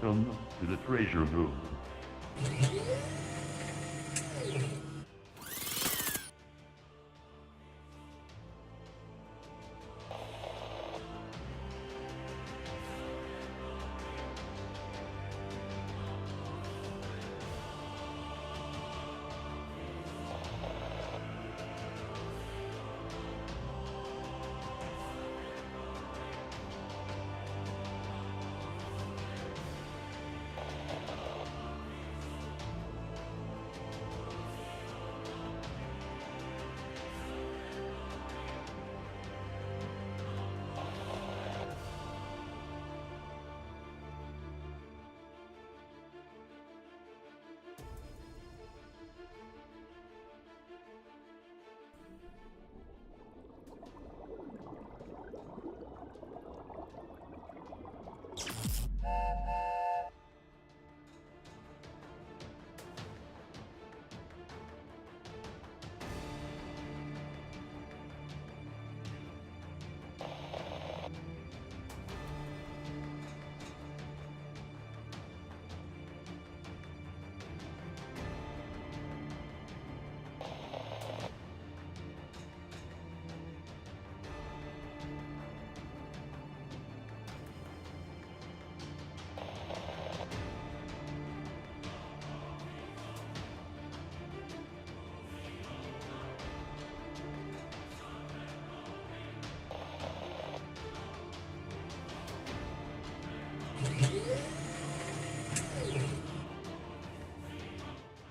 Welcome to the treasure room.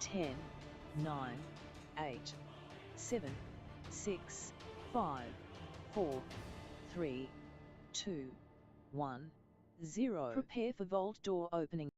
Ten, 9, 8, 7, 6, 5, 4, 3, 2, 1, 0. Prepare for vault door opening.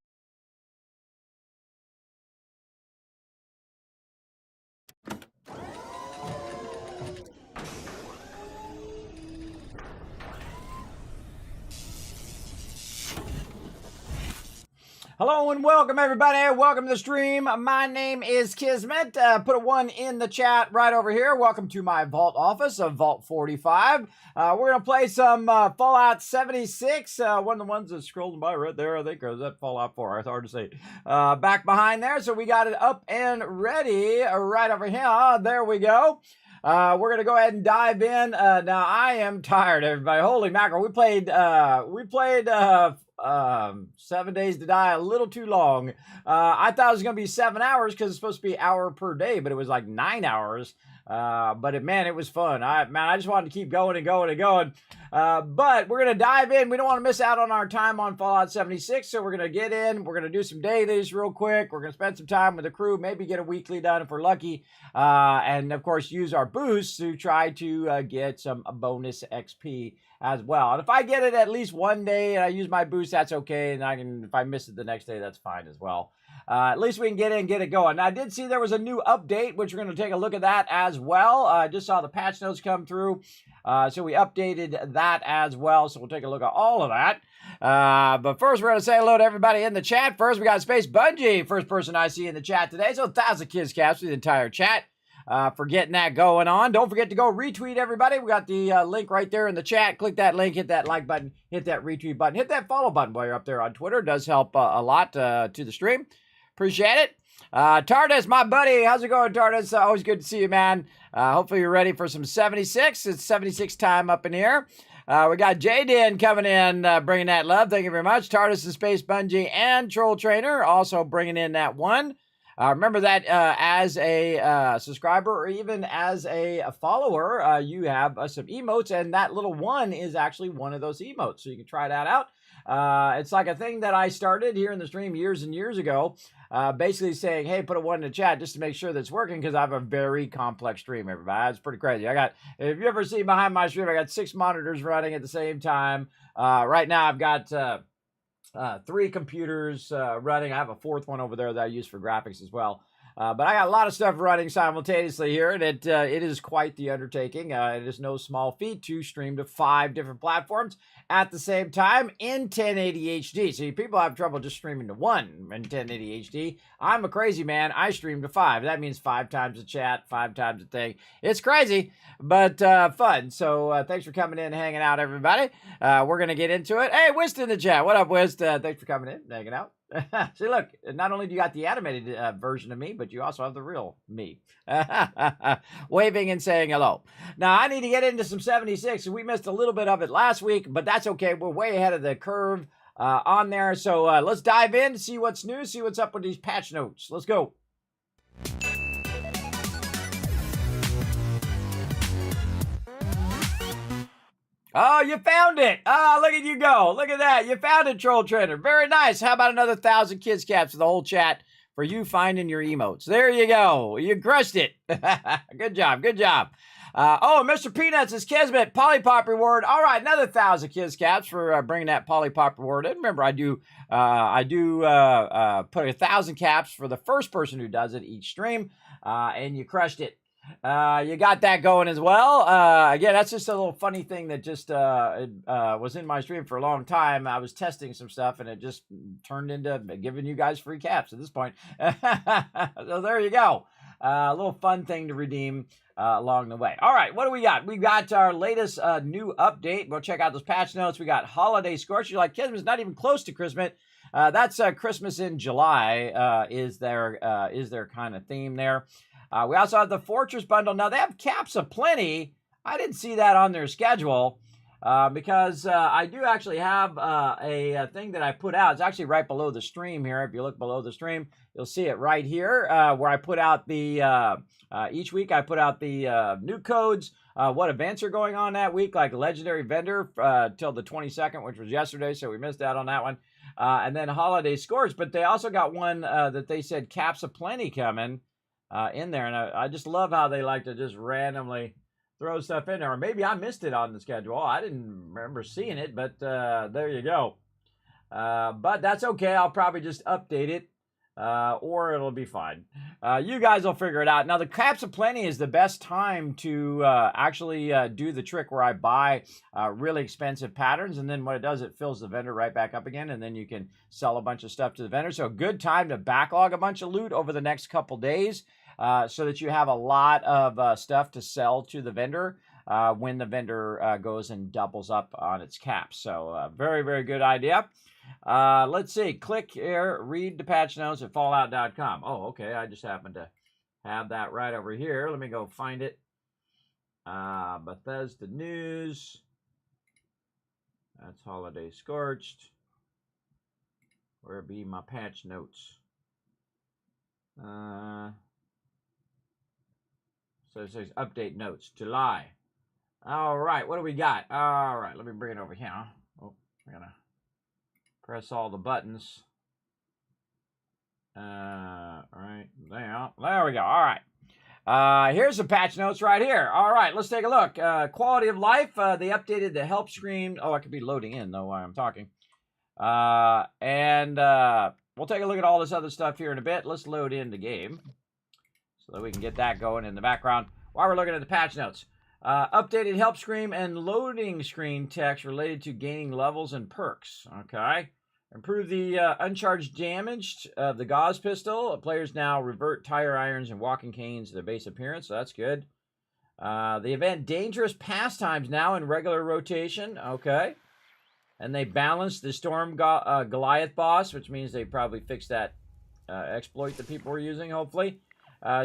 Hello and welcome everybody. Welcome to the stream. My name is Kismet. Put a 1 in the chat right over here. Welcome to my vault office of Vault 45. We're going to play some Fallout 76. One of the ones that's scrolling by right there, I think, or is that Fallout 4? It's hard to say. Back behind there. So we got it up and ready right over here. There we go. We're going to go ahead and dive in. Now, I am tired, everybody. Holy mackerel. We played 7 Days to Die a little too long. I thought it was going to be 7 hours because it's supposed to be an hour per day, but it was like 9 hours. Man, it was fun. I just wanted to keep going and going and going. But we're going to dive in. We don't want to miss out on our time on Fallout 76, so we're going to get in. We're going to do some dailies real quick. We're going to spend some time with the crew, maybe get a weekly done if we're lucky. And, of course, use our boosts to try to get some bonus XP as well. And if I get it at least one day and I use my boost, that's okay. And if I miss it the next day, that's fine as well. At least we can get in and get it going. Now, I did see there was a new update, which we're going to take a look at that as well. I just saw the patch notes come through. So we updated that as well. So we'll take a look at all of that. But first, we're going to say hello to everybody in the chat. First, we got Space Bungie, first person I see in the chat today. So 1,000 kids caps for the entire chat. For getting that going on. Don't forget to go retweet everybody. We got the link right there in the chat. Click that link, hit that like button, hit that retweet button, hit that follow button while you're up there on Twitter. It does help a lot to the stream. Appreciate it. Tardis, my buddy. How's it going, Tardis? Always good to see you, man. Hopefully you're ready for some 76. It's 76 time up in here. We got Jaden coming in, bringing that love. Thank you very much. Tardis and Space Bungie and Troll Trainer also bringing in that 1. Remember that as a subscriber or even as a follower, you have some emotes, and that little 1 is actually one of those emotes. So you can try that out. It's like a thing that I started here in the stream years and years ago, basically saying, hey, put a 1 in the chat just to make sure that it's working because I have a very complex stream, everybody. It's pretty crazy. If you ever see behind my stream, I got 6 monitors running at the same time. Right now I've got 3 computers running. I have a 4th one over there that I use for graphics as well. But I got a lot of stuff running simultaneously here, and it is quite the undertaking. It is no small feat to stream to 5 different platforms at the same time in 1080 HD. See, people have trouble just streaming to 1 in 1080 HD. I'm a crazy man. I stream to 5. That means 5 times a chat, 5 times a thing. It's crazy, but fun. So thanks for coming in and hanging out, everybody. We're going to get into it. Hey, Wist in the chat. What up, Wist? Thanks for coming in and hanging out. See, look, not only do you got the animated version of me, but you also have the real me. Waving and saying hello. Now, I need to get into some 76. We missed a little bit of it last week, but that's okay. We're way ahead of the curve on there. So let's dive in, see what's new, see what's up with these patch notes. Let's go. Oh, you found it. Oh, look at you go. Look at that. You found it, Troll Trainer. Very nice. How about another 1,000 kids caps for the whole chat for you finding your emotes? There you go. You crushed it. Good job. Good job. Oh, Mr. Peanuts is Kismet Polypop reward. All right, another 1,000 kids caps for bringing that Polypop reward in. Remember, I do put 1,000 caps for the first person who does it each stream, and you crushed it. You got that going as well. Again, that's just a little funny thing that just was in my stream for a long time. I was testing some stuff, and it just turned into giving you guys free caps at this point. So there you go. A little fun thing to redeem along the way. All right, what do we got? We got our latest new update. Go check out those patch notes. We got Holiday Scorch. You're like, Kismet's not even close to Christmas. That's Christmas in July is their kind of theme there. We also have the Fortress Bundle. Now, they have caps aplenty. I didn't see that on their schedule because I do actually have a thing that I put out. It's actually right below the stream here. If you look below the stream, you'll see it right here where I put out the, each week I put out the new codes, what events are going on that week, like Legendary Vendor till the 22nd, which was yesterday, so we missed out on that one. And then Holiday Scores, but they also got one that they said caps aplenty coming. In there, and I just love how they like to just randomly throw stuff in there. Or maybe I missed it on the schedule. I didn't remember seeing it, but there you go. But that's okay. I'll probably just update it, or it'll be fine. You guys will figure it out. Now, the caps aplenty is the best time to actually do the trick where I buy really expensive patterns, and then what it does, it fills the vendor right back up again, and then you can sell a bunch of stuff to the vendor. So a good time to backlog a bunch of loot over the next couple days. So that you have a lot of stuff to sell to the vendor when the vendor goes and doubles up on its caps. So very, very good idea. Let's see. Click here, read the patch notes at fallout.com. Oh, okay. I just happen to have that right over here. Let me go find it. Bethesda News. That's Holiday Scorched. Where be my patch notes? So it says update notes, July. All right, what do we got? All right, let me bring it over here. Oh, I'm going to press all the buttons. Right there. There we go. All right. Here's the patch notes right here. All right, let's take a look. Quality of life, they updated the help screen. Oh, I could be loading in, though, while I'm talking. We'll take a look at all this other stuff here in a bit. Let's load in the game so that we can get that going in the background while we're looking at the patch notes. Updated help screen and loading screen text related to gaining levels and perks. Okay. Improve the uncharged damage of the Gauze pistol. Players now revert tire irons and walking canes to their base appearance, so that's good. The event Dangerous Pastimes now in regular rotation. Okay. And they balanced the Storm Goliath boss, which means they probably fixed that exploit that people were using, hopefully.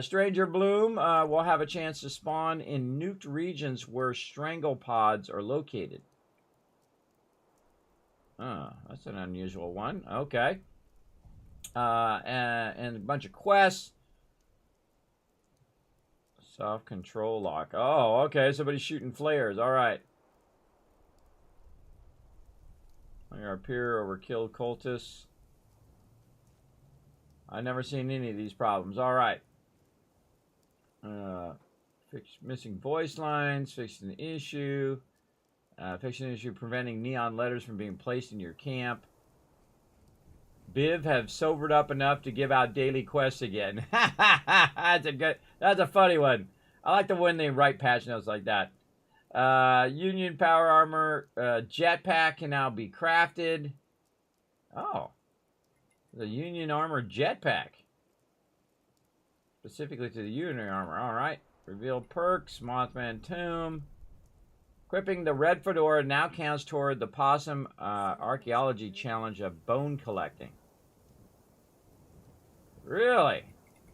Stranger Bloom will have a chance to spawn in nuked regions where strangle pods are located. Oh, that's an unusual one. Okay. And a bunch of quests. Self-control lock. Oh, okay. Somebody's shooting flares. All right. Our peer overkilled cultists. I've never seen any of these problems. All right. Fix missing voice lines. Fixing the issue. Fixing the issue preventing neon letters from being placed in your camp. Biv have sobered up enough to give out daily quests again. That's a funny one. I like the when they write patch notes like that. Union power armor, jetpack can now be crafted. Oh, the Union armor jetpack. Specifically to the Union armor. All right. Revealed perks, Mothman Tomb. Equipping the red fedora now counts toward the possum archaeology challenge of bone collecting. Really?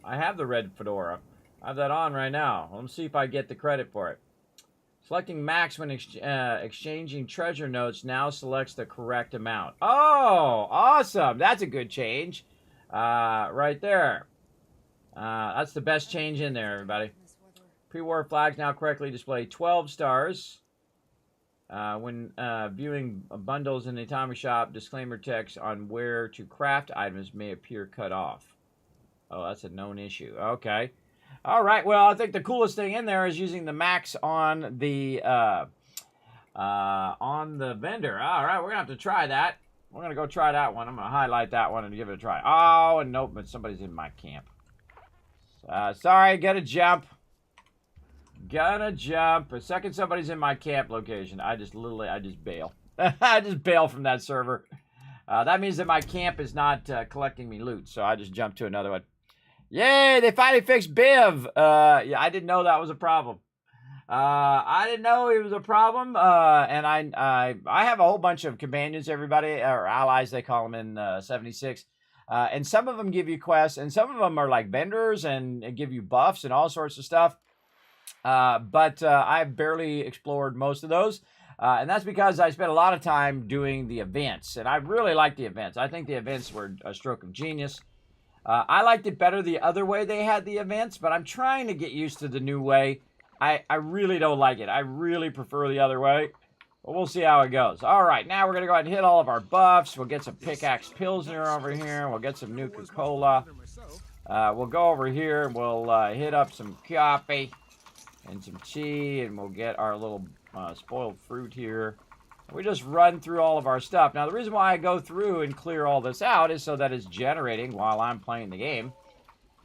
I have the red fedora. I have that on right now. Let's see if I get the credit for it. Selecting max when exchanging treasure notes now selects the correct amount. Oh, awesome. That's a good change. Right there. That's the best change in there, everybody. Pre-war flags now correctly display 12 stars. When viewing bundles in the atomic shop, disclaimer text on where to craft items may appear cut off. Oh, that's a known issue. Okay. All right. Well, I think the coolest thing in there is using the max on the vendor. All right, we're gonna have to try that. We're gonna go try that one. I'm gonna highlight that one and give it a try. Oh, and nope, but somebody's in my camp. Sorry, gotta jump. Gonna jump. The second somebody's in my camp location, I just bail. I just bail from that server. That means that my camp is not collecting me loot, so I just jump to another one. Yay, they finally fixed Biv. Yeah, I didn't know that was a problem. I didn't know it was a problem. And I have a whole bunch of companions, everybody, or allies, they call them in 76. And some of them give you quests, and some of them are like vendors and give you buffs and all sorts of stuff. But I've barely explored most of those. And that's because I spent a lot of time doing the events. And I really like the events. I think the events were a stroke of genius. I liked it better the other way they had the events, but I'm trying to get used to the new way. I really don't like it. I really prefer the other way. But we'll see how it goes. All right, now we're going to go ahead and hit all of our buffs. We'll get some Pickaxe Pilsner over here. We'll get some Nuka-Cola. We'll go over here and we'll hit up some coffee and some tea, and we'll get our little spoiled fruit here. We just run through all of our stuff. Now, the reason why I go through and clear all this out is so that it's generating while I'm playing the game.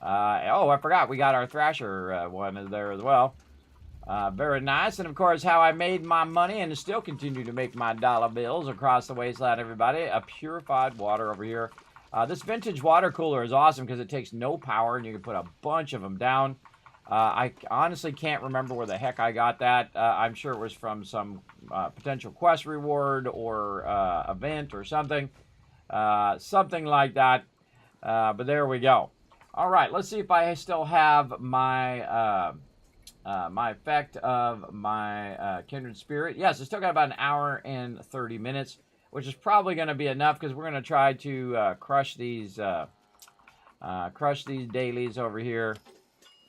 Oh, I forgot. We got our Thrasher one there as well. Very nice. And, of course, how I made my money and still continue to make my dollar bills across the wasteland, everybody. A purified water over here. This vintage water cooler is awesome because it takes no power, and you can put a bunch of them down. I honestly can't remember where the heck I got that. I'm sure it was from some potential quest reward or event or something. Something like that. But there we go. All right, let's see if I still have my my effect of my Kindred Spirit. Yes, I still got about an hour and 30 minutes, which is probably going to be enough because we're going to try to crush these dailies over here.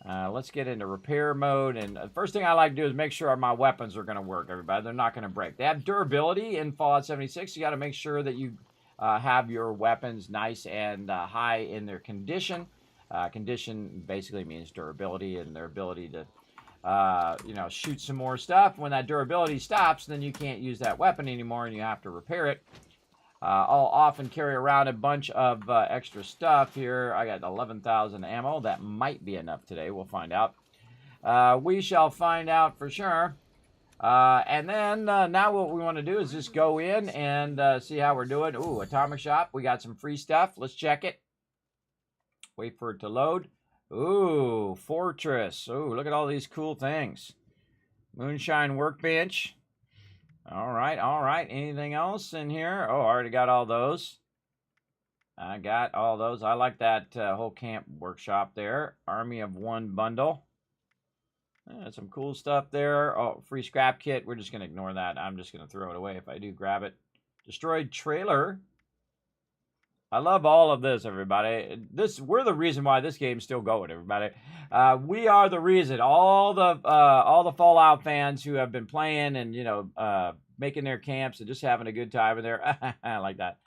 Let's get into repair mode, and the first thing I like to do is make sure my weapons are going to work, everybody. They're not going to break. They have durability in Fallout 76. You got to make sure that you have your weapons nice and high in their condition. Condition basically means durability and their ability to, shoot some more stuff. When that durability stops, then you can't use that weapon anymore, and you have to repair it. I'll often carry around a bunch of extra stuff here. I got 11,000 ammo. That might be enough today. We'll find out. We shall find out for sure. And then now what we want to do is just go in and see how we're doing. Ooh, Atomic Shop. We got some free stuff. Let's check it. Wait for it to load. Ooh, Fortress. Ooh, look at all these cool things. Moonshine Workbench. All right. Anything else in here? Oh, I already got all those. I got all those. I like that whole camp workshop there. Army of One bundle. Some cool stuff there. Oh, free scrap kit. We're just going to ignore that. I'm just going to throw it away if I do grab it. Destroyed trailer. I love all of this, everybody. We're the reason why this game's still going, everybody. We are the reason. All the Fallout fans who have been playing and making their camps and just having a good time in there. I like that.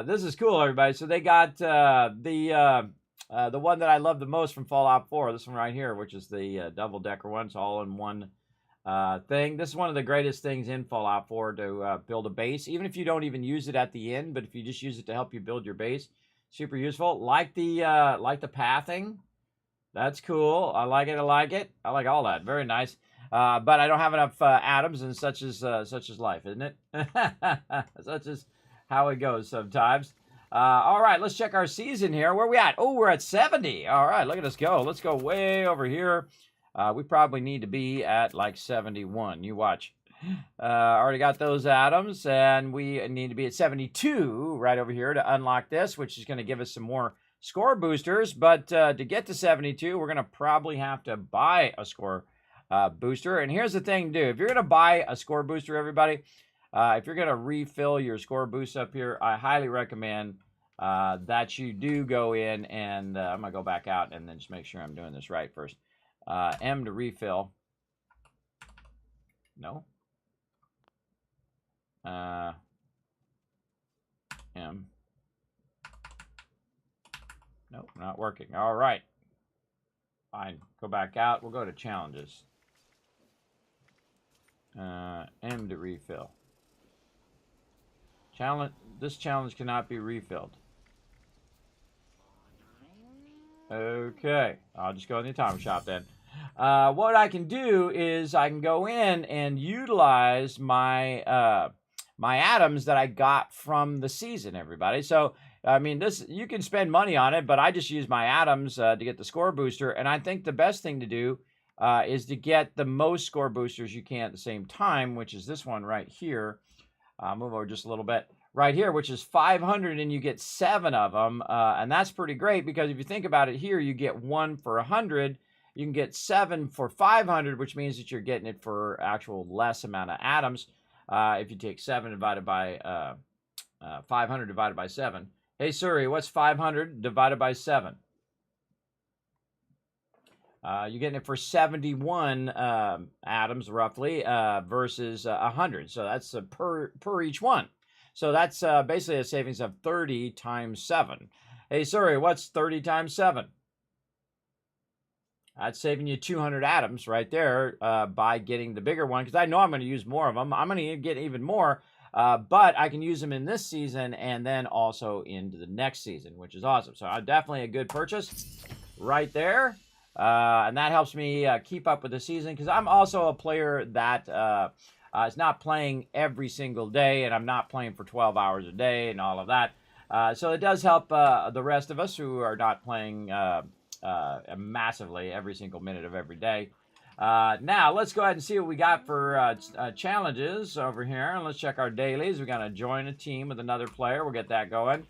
This is cool, everybody. So they got the one that I love the most from Fallout 4. This one right here, which is the double-decker one. It's all in one thing. This is one of the greatest things in Fallout 4 to build a base, even if you don't even use it at the end. But if you just use it to help you build your base, super useful. Like the pathing, that's cool. I like it. I like it. I like all that. Very nice. But I don't have enough atoms, and such is life, isn't it? Such is how it goes sometimes. All right, let's check our season here. Where are we at? Oh, we're at 70. All right, look at us go. Let's go way over here. We probably need to be at like 71. You watch. Already got those atoms, and we need to be at 72 right over here to unlock this, which is going to give us some more score boosters. But to get to 72, we're going to probably have to buy a score booster. And here's the thing, dude. If you're going to buy a score booster, everybody, if you're going to refill your score boost up here, I highly recommend that you do go in and I'm going to go back out and then just make sure I'm doing this right first. M to refill. No. M. Nope, not working. All right. Fine. Go back out. We'll go to challenges. M to refill. This challenge cannot be refilled. Okay. I'll just go in the atomic shop then. What I can do is I can go in and utilize my my atoms that I got from the season, everybody. So, I mean, this you can spend money on it, but I just use my atoms to get the score booster. And I think the best thing to do is to get the most score boosters you can at the same time, which is this one right here. Move over just a little bit. Right here, which is 500, and you get 7 of them. And that's pretty great because if you think about it here, you get 1 for 100. You can get 7 for 500, which means that you're getting it for actual less amount of atoms. If you take 7 divided by 500 divided by 7. Hey, Suri, what's 500 divided by 7? You're getting it for 71 atoms, roughly, versus 100. So that's per each one. So that's basically a savings of 30 times 7. Hey, Suri, what's 30 times 7? That's saving you 200 atoms right there by getting the bigger one, because I know I'm going to use more of them. I'm going to get even more, but I can use them in this season and then also into the next season, which is awesome. So definitely a good purchase right there. And that helps me keep up with the season, because I'm also a player that is not playing every single day, and I'm not playing for 12 hours a day and all of that. So it does help the rest of us who are not playing massively every single minute of every day. Now, let's go ahead and see what we got for challenges over here. And let's check our dailies. We're going to join a team with another player. We'll get that going.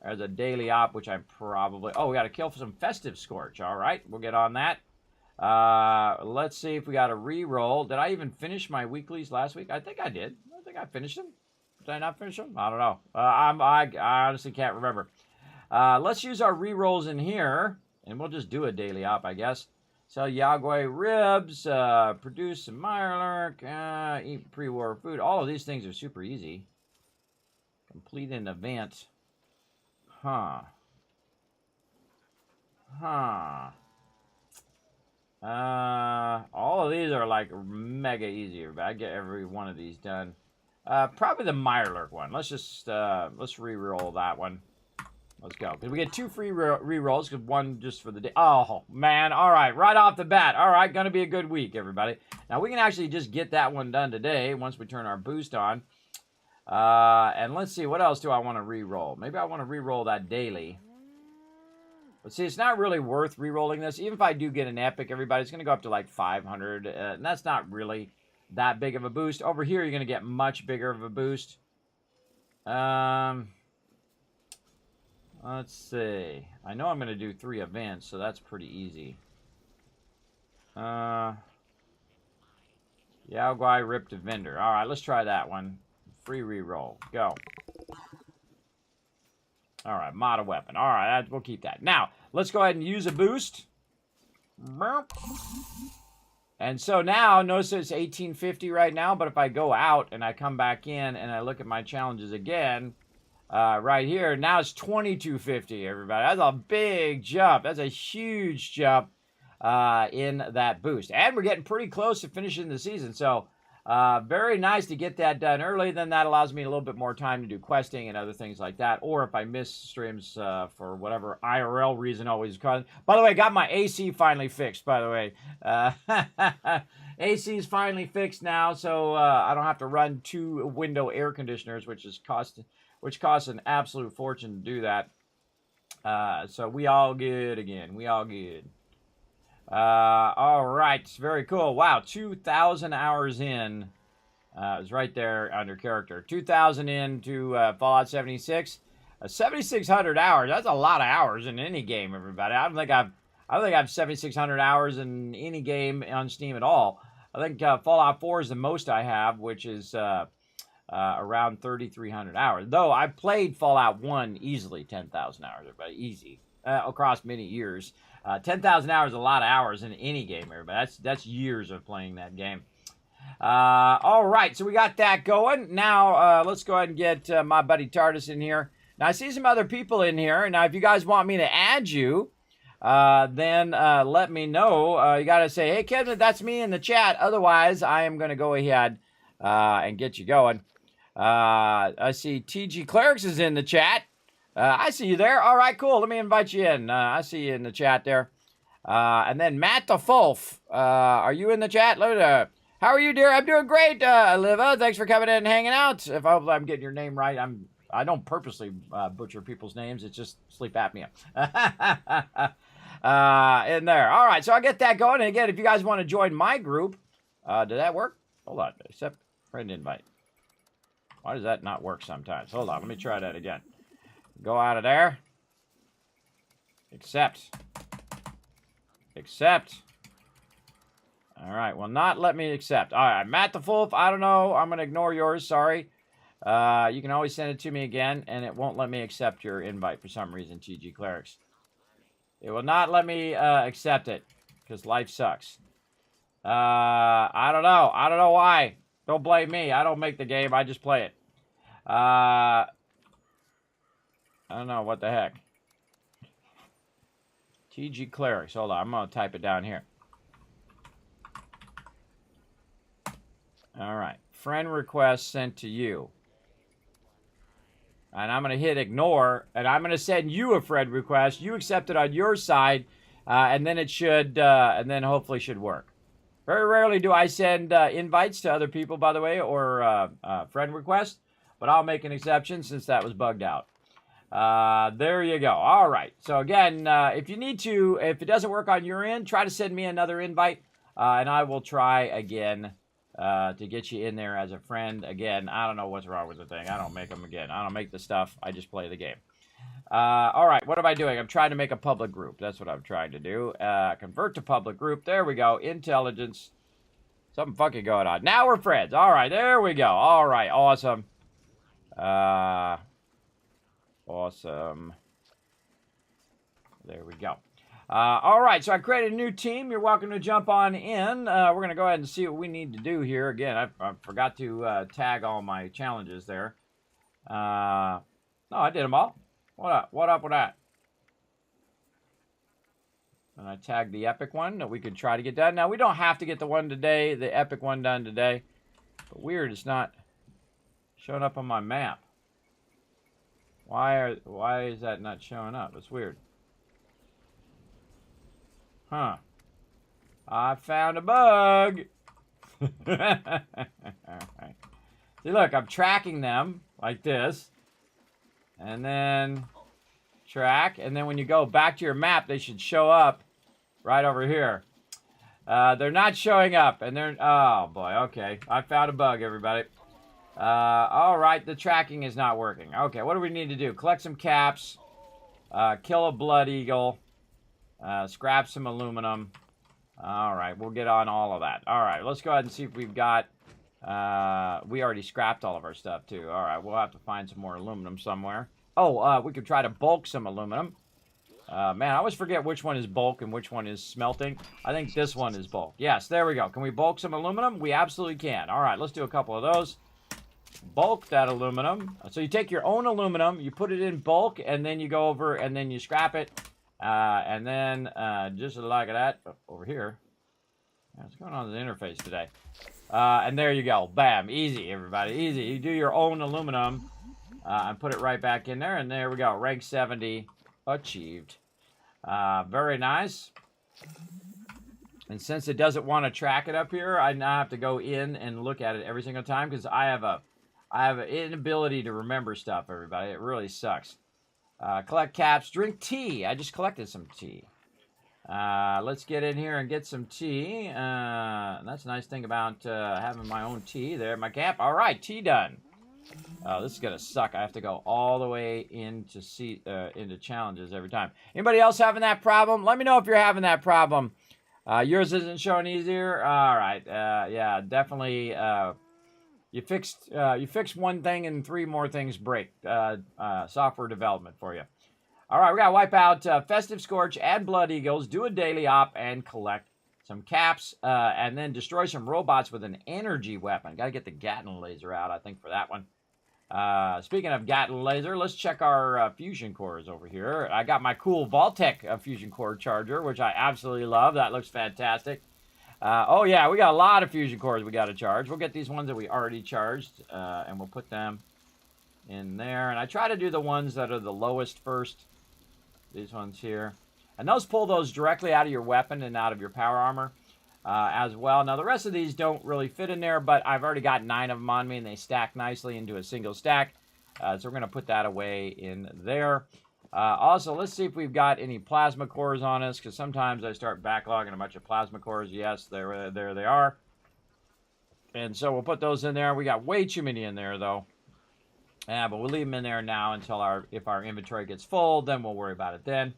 There's a daily op, which I'm probably... Oh, we got to kill for some festive scorch. All right, we'll get on that. Let's see if we got a re-roll. Did I even finish my weeklies last week? I think I did. I think I finished them. Did I not finish them? I don't know. I honestly can't remember. Let's use our re-rolls in here, and we'll just do a daily op, I guess. Sell Yagway ribs, produce some Mirelurk, eat pre-war food. All of these things are super easy. Complete an event. Huh. All of these are like mega easy. But I get every one of these done. Probably the Mirelurk one. Let's just let's re-roll that one. Let's go. Because we get 2 free re-rolls, because one just for the day. Oh, man. All right. Right off the bat. All right. Going to be a good week, everybody. Now, we can actually just get that one done today once we turn our boost on. And let's see. What else do I want to re-roll? Maybe I want to re-roll that daily. But see, it's not really worth re-rolling this. Even if I do get an epic, everybody, it's going to go up to like 500. And that's not really that big of a boost. Over here, you're going to get much bigger of a boost. Let's see. I know I'm going to do 3 events, so that's pretty easy. Yaogwai Ripped Vendor. All right, let's try that one. Free reroll. Go. All right, mod a weapon. All right, we'll keep that. Now, let's go ahead and use a boost. And so now, notice it's 1850 right now, but if I go out and I come back in and I look at my challenges again, right here, now it's 2250, everybody. That's a big jump. That's a huge jump. in that boost. And we're getting pretty close to finishing the season, so very nice to get that done early. Then that allows me a little bit more time to do questing and other things like that. Or if I miss streams for whatever IRL reason always cause. By the way, I got my AC finally fixed, by the way. AC is finally fixed now, so I don't have to run 2 window air conditioners, which costs an absolute fortune to do that. So we all good again. We all good. All right, very cool. Wow, 2,000 hours in. It's right there under character. 2,000 into Fallout 76. 7,600 hours. That's a lot of hours in any game, everybody. I don't think I've 7,600 hours in any game on Steam at all. I think Fallout 4 is the most I have, which is around 3,300 hours. Though I played Fallout 1 easily 10,000 hours, everybody, easy across many years. 10,000 hours is a lot of hours in any game, everybody. That's years of playing that game. All right, so we got that going. Now, let's go ahead and get my buddy Tardis in here. Now, I see some other people in here. Now, if you guys want me to add you, then let me know. You got to say, hey, Kevin, that's me in the chat. Otherwise, I am going to go ahead and get you going. I see TG Clerics is in the chat. I see you there. All right, cool. Let me invite you in. I see you in the chat there. And then Matt the Fulf. Are you in the chat? How are you, dear? I'm doing great, Liva. Thanks for coming in and hanging out. If I'm getting your name right, I don't purposely butcher people's names. It's just sleep apnea. In there. All right, so I'll get that going. And again, if you guys want to join my group, did that work? Hold on. Accept friend invite. Why does that not work sometimes? Hold on. Let me try that again. Go out of there. Accept. Accept. All right. Well, not let me accept. All right. Matt the Fulf, I don't know. I'm going to ignore yours. Sorry. You can always send it to me again, and it won't let me accept your invite for some reason, TG Clerics. It will not let me accept it because life sucks. I don't know. I don't know why. Don't blame me. I don't make the game. I just play it. I don't know. What the heck? TG Clerics. Hold on. I'm going to type it down here. All right. Friend request sent to you. And I'm going to hit ignore. And I'm going to send you a friend request. You accept it on your side. And then it should, and then hopefully should work. Very rarely do I send invites to other people, by the way, or friend requests. But I'll make an exception since that was bugged out. There you go. All right. So again, if you need to, if it doesn't work on your end, try to send me another invite. And I will try again to get you in there as a friend. Again, I don't know what's wrong with the thing. I don't make them again. I don't make the stuff. I just play the game. All right. What am I doing? I'm trying to make a public group. That's what I'm trying to do. Convert to public group. There we go. Intelligence. Something funky going on. Now we're friends. All right. There we go. All right. Awesome. Awesome. There we go. All right, so I created a new team. You're welcome to jump on in. We're going to go ahead and see what we need to do here. Again, I forgot to tag all my challenges there. No, I did them all. What up? What up with that? And I tagged the epic one that we could try to get done. Now, we don't have to get the one today, the epic one done today. But weird, it's not showing up on my map. Why is that not showing up? It's weird. Huh. I found a bug. Alright. See, look, I'm tracking them like this. And then track. And then when you go back to your map, they should show up right over here. They're not showing up. And they're... Oh, boy. Okay. I found a bug, everybody. All right, the tracking is not working. Okay, what do we need to do? Collect some caps, kill a blood eagle, scrap some aluminum. All right, we'll get on all of that. All right, let's go ahead and see if we've got... we already scrapped all of our stuff, too. All right, we'll have to find some more aluminum somewhere. Oh, we could try to bulk some aluminum. Man, I always forget which one is bulk and which one is smelting. I think this one is bulk. Yes, there we go. Can we bulk some aluminum? We absolutely can. All right, let's do a couple of those. Bulk that aluminum. So you take your own aluminum, you put it in bulk, and then you go over and then you scrap it. And then just like that, over here. What's going on with the interface today? And there you go. Bam. Easy, everybody. Easy. You do your own aluminum and put it right back in there. And there we go. Rank 70 achieved. Very nice. And since it doesn't want to track it up here, I now have to go in and look at it every single time because I have an inability to remember stuff, everybody. It really sucks. Collect caps. Drink tea. I just collected some tea. Let's get in here and get some tea. That's a nice thing about having my own tea. There, my cap. All right, tea done. This is gonna suck. I have to go all the way into challenges every time. Anybody else having that problem? Let me know if you're having that problem. Yours isn't showing easier. All right. Yeah, definitely. You fixed one thing and 3 more things break. Software development for you. All right, we got to wipe out Festive Scorch, add Blood Eagles, do a daily op, and collect some caps, and then destroy some robots with an energy weapon. Got to get the Gatling laser out, I think, for that one. Speaking of Gatling laser, let's check our fusion cores over here. I got my cool Vaultec fusion core charger, which I absolutely love. That looks fantastic. Oh, yeah, we got a lot of fusion cores we got to charge. We'll get these ones that we already charged, and we'll put them in there. And I try to do the ones that are the lowest first. These ones here. And those pull those directly out of your weapon and out of your power armor as well. Now, the rest of these don't really fit in there, but I've already got 9 of them on me, and they stack nicely into a single stack. So we're going to put that away in there. Also, let's see if we've got any plasma cores on us, because sometimes I start backlogging a bunch of plasma cores. Yes, there they are. And so we'll put those in there. We got way too many in there, though. Yeah, but we'll leave them in there now until if our inventory gets full, then we'll worry about it then.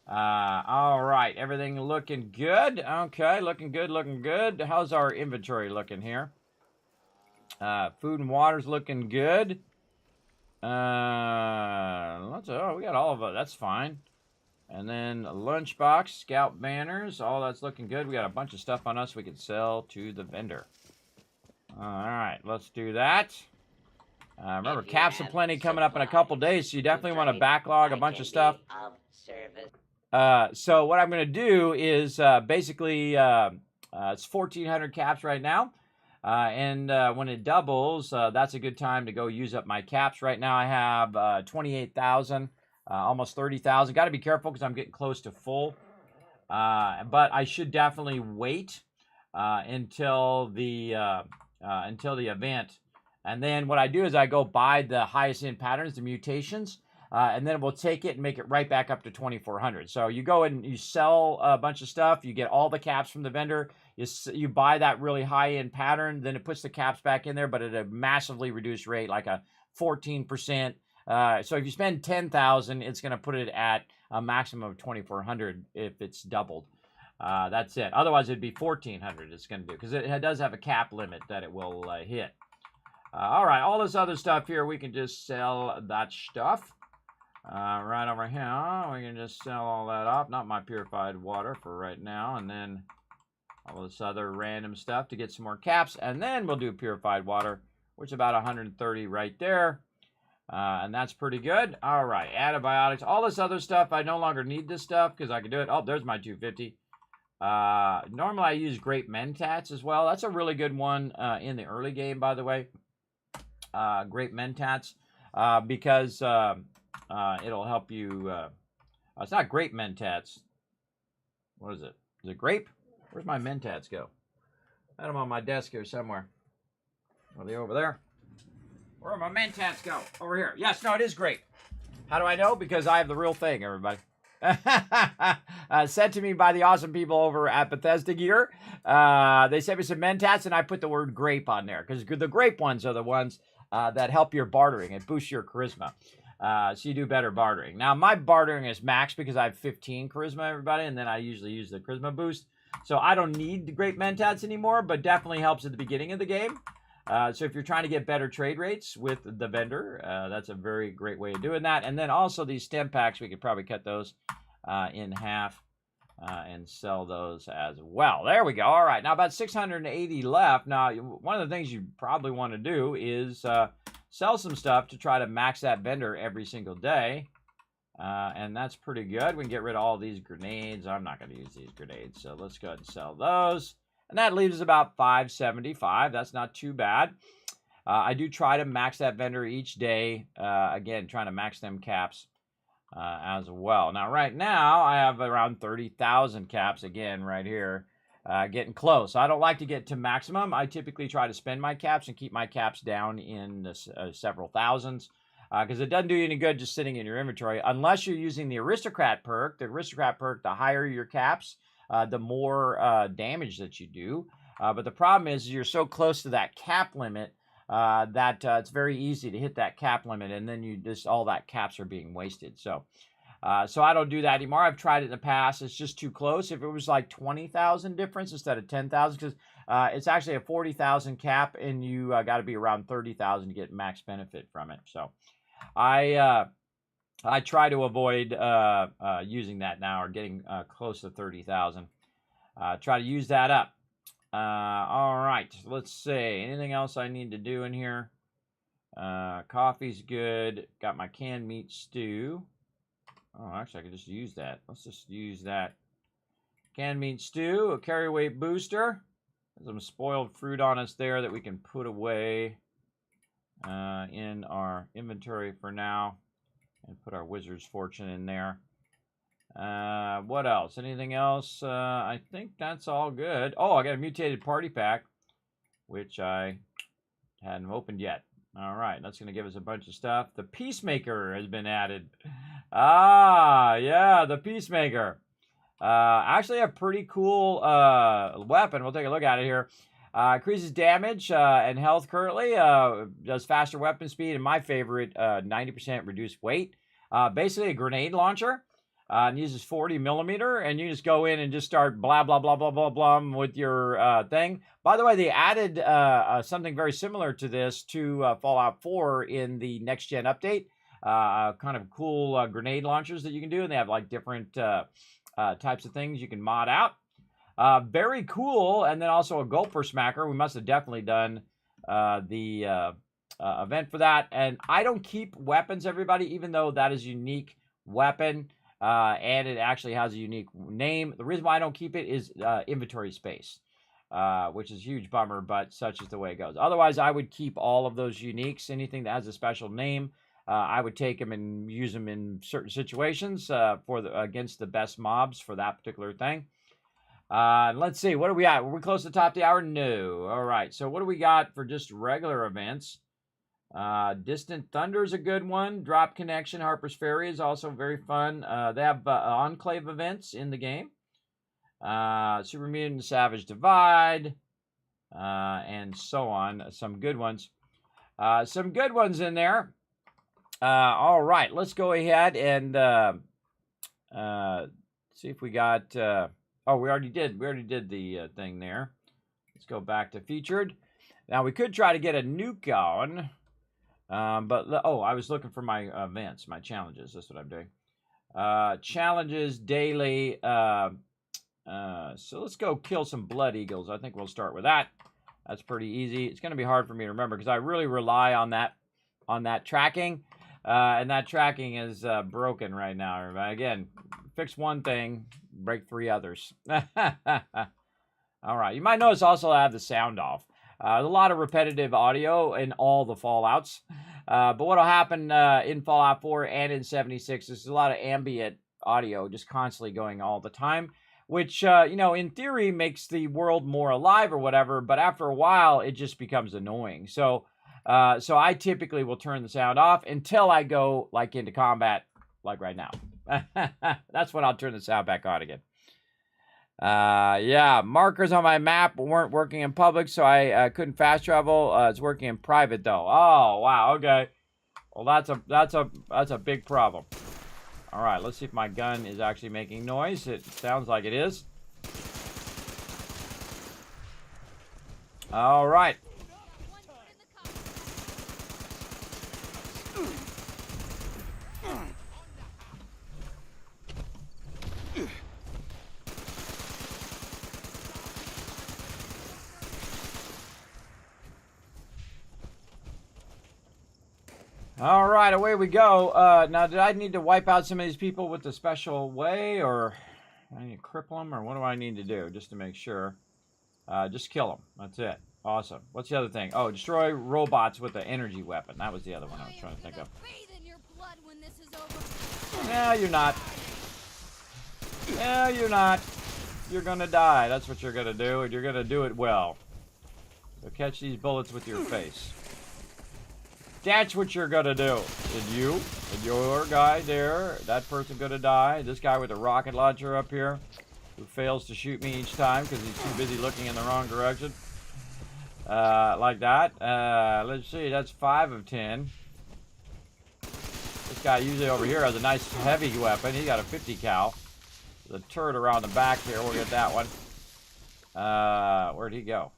All right, everything looking good. Okay, looking good, looking good. How's our inventory looking here? Food and water's looking good. We got all of it. That's fine. And then a lunchbox, scout banners, all that's looking good. We got a bunch of stuff on us we can sell to the vendor. All right, let's do that. Remember, caps of plenty coming up in a couple days, so you definitely want to backlog a bunch of stuff. So what I'm going to do is basically it's 1,400 caps right now. And when it doubles, that's a good time to go use up my caps. Right now I have 28,000, almost 30,000. Got to be careful because I'm getting close to full. But I should definitely wait until the event. And then what I do is I go buy the highest end patterns, the mutations, and then we'll take it and make it right back up to 2,400. So you go and you sell a bunch of stuff. You get all the caps from the vendor. You buy that really high end pattern. Then it puts the caps back in there, but at a massively reduced rate, like a 14%. So if you spend 10,000, it's going to put it at a maximum of 2,400 if it's doubled. That's it. Otherwise, it'd be 1,400 it's going to do because it does have a cap limit that it will hit. All right, all this other stuff here, we can just sell that stuff. Right over here, we can just sell all that off. Not my purified water for right now. And then all this other random stuff to get some more caps. And then we'll do purified water, which is about 130 right there. And that's pretty good. All right, antibiotics. All this other stuff, I no longer need this stuff because I can do it. Oh, there's my 250. Normally, I use grape mentats as well. That's a really good one in the early game, by the way. Grape mentats because it'll help you. It's not grape mentats. What is it? Is it grape? Where's my mentats go? I had them on my desk here somewhere. Are they over there? Where my mentats go? Over here. Yes, no, it is grape. How do I know? Because I have the real thing, everybody. Sent to me by the awesome people over at Bethesda Gear. They sent me some mentats, and I put the word grape on there because the grape ones are the ones that help your bartering. It boosts your charisma. So you do better bartering. Now, my bartering is max because I have 15 charisma, everybody, and then I usually use the charisma boost. So I don't need the great mentats anymore, but definitely helps at the beginning of the game. So if you're trying to get better trade rates with the vendor, that's a very great way of doing that. And then also these stem packs, we could probably cut those in half and sell those as well. There we go. All right, now about 680 left. Now, one of the things you probably want to do is sell some stuff to try to max that vendor every single day. And that's pretty good. We can get rid of all these grenades. I'm not going to use these grenades, so let's go ahead and sell those. And that leaves us about 575. That's not too bad. I do try to max that vendor each day. Again, trying to max them caps as well. Now, right now, I have around 30,000 caps again right here. Getting close. I don't like to get to maximum. I typically try to spend my caps and keep my caps down in the, several thousands. Because it doesn't do you any good just sitting in your inventory. Unless you're using the Aristocrat perk. The Aristocrat perk, the higher your caps, the more damage that you do. But the problem is you're so close to that cap limit that it's very easy to hit that cap limit, and then you just all that caps are being wasted. So I don't do that anymore. I've tried it in the past. It's just too close. If it was like 20,000 difference instead of 10,000, because it's actually a 40,000 cap, and you got to be around 30,000 to get max benefit from it. So I try to avoid using that now, or getting close to 30,000. Try to use that up. All right, let's see. Anything else I need to do in here? Coffee's good. Got my canned meat stew. Oh, actually, I could just use that. Let's just use that. Canned meat stew, a carry weight booster. There's some spoiled fruit on us there that we can put away in our inventory for now. And put our Wizard's Fortune in there. What else? Anything else? I think that's all good. Oh, I got a mutated party pack, which I hadn't opened yet. All right, that's going to give us a bunch of stuff. The Peacemaker has been added. Ah, yeah, the Peacemaker. Actually a pretty cool weapon. We'll take a look at it here. Increases damage and health currently. Does faster weapon speed, and my favorite, 90% reduced weight. Basically a grenade launcher. And uses 40 millimeter, and you just go in and just start blah, blah, blah, blah, blah, blah with your thing. By the way, they added something very similar to this to Fallout 4 in the Next Gen update. Kind of cool grenade launchers that you can do, and they have like different types of things you can mod out. Very cool, and then also a Gulper Smacker. We must have definitely done the event for that. And I don't keep weapons, everybody, even though that is a unique weapon. And it actually has a unique name. The reason why I don't keep it is inventory space, which is a huge bummer, but such is the way it goes. Otherwise, I would keep all of those uniques. Anything that has a special name, I would take them and use them in certain situations against the best mobs for that particular thing. Let's see, what are we at? Were we close to the top of the hour? No. All right, so what do we got for just regular events? Distant Thunder is a good one. Drop Connection, Harper's Ferry is also very fun. They have Enclave events in the game. Super Mutant Savage Divide, and so on. Some good ones. Some good ones in there. All right, let's go ahead and see if we got... oh, we already did the thing there. Let's go back to featured. Now, we could try to get a nuke on. But, oh, I was looking for my events, my challenges. That's what I'm doing. Challenges, daily. So let's go kill some Blood Eagles. I think we'll start with that. That's pretty easy. It's going to be hard for me to remember because I really rely on that tracking. And that tracking is broken right now. Again, fix one thing, break 3 others. All right. You might notice also I have the sound off. There's a lot of repetitive audio in all the Fallouts. But what will happen in Fallout 4 and in 76 is a lot of ambient audio just constantly going all the time, which, you know, in theory makes the world more alive or whatever, but after a while, it just becomes annoying. So I typically will turn the sound off until I go, like, into combat, like right now. That's when I'll turn the sound back on again. Yeah, markers on my map weren't working in public, so I couldn't fast travel. It's working in private though. Oh, wow, okay. Well, that's a big problem. All right, let's see if my gun is actually making noise. It sounds like it is. All right. All right, away we go. Now, did I need to wipe out some of these people with the special way, or I need to cripple them, or what do I need to do just to make sure? Just kill them. That's it. Awesome. What's the other thing? Oh, destroy robots with an energy weapon. That was the other one I was trying to think of. No, you're not. No, you're not. You're gonna die. That's what you're gonna do, and you're gonna do it well. So catch these bullets with your face. That's what you're gonna do. And you, and your guy there, that person gonna die. This guy with the rocket launcher up here, who fails to shoot me each time because he's too busy looking in the wrong direction. Like that. Let's see, that's 5 of 10. This guy usually over here has a nice heavy weapon. He got a 50 cal. The turret around the back here, we'll get that one. Where'd he go?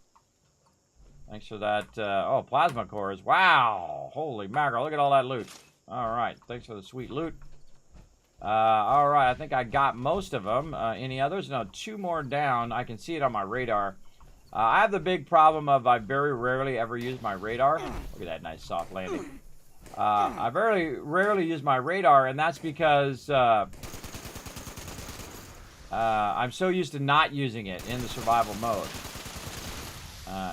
Thanks for that. Oh, plasma cores. Wow. Holy mackerel. Look at all that loot. All right. Thanks for the sweet loot. All right. I think I got most of them. Any others? No, 2 more down. I can see it on my radar. I have the big problem of I very rarely ever use my radar. Look at that nice soft landing. I very rarely use my radar, and that's because I'm so used to not using it in the survival mode.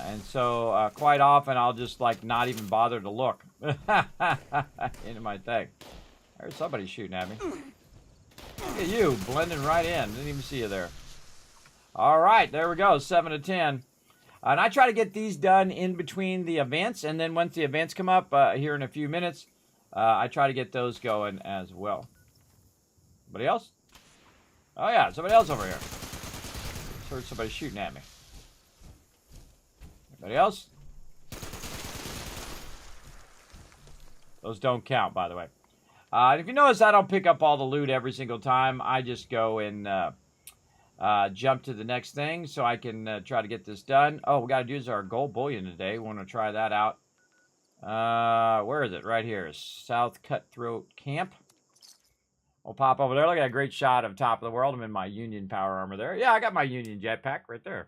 And so quite often I'll just like not even bother to look into my thing. There's somebody shooting at me. Look at you, blending right in. Didn't even see you there. All right, there we go, 7 of 10. And I try to get these done in between the events, and then once the events come up here in a few minutes, I try to get those going as well. Anybody else? Oh yeah, somebody else over here. Just heard somebody shooting at me. Anybody else? Those don't count, by the way. If you notice, I don't pick up all the loot every single time. I just go and jump to the next thing so I can try to get this done. Oh, we got to use our gold bullion today. We want to try that out. Where is it? Right here. South Cutthroat Camp. We'll pop over there. Look at that great shot of top of the world. I'm in my Union power armor there. Yeah, I got my Union jetpack right there.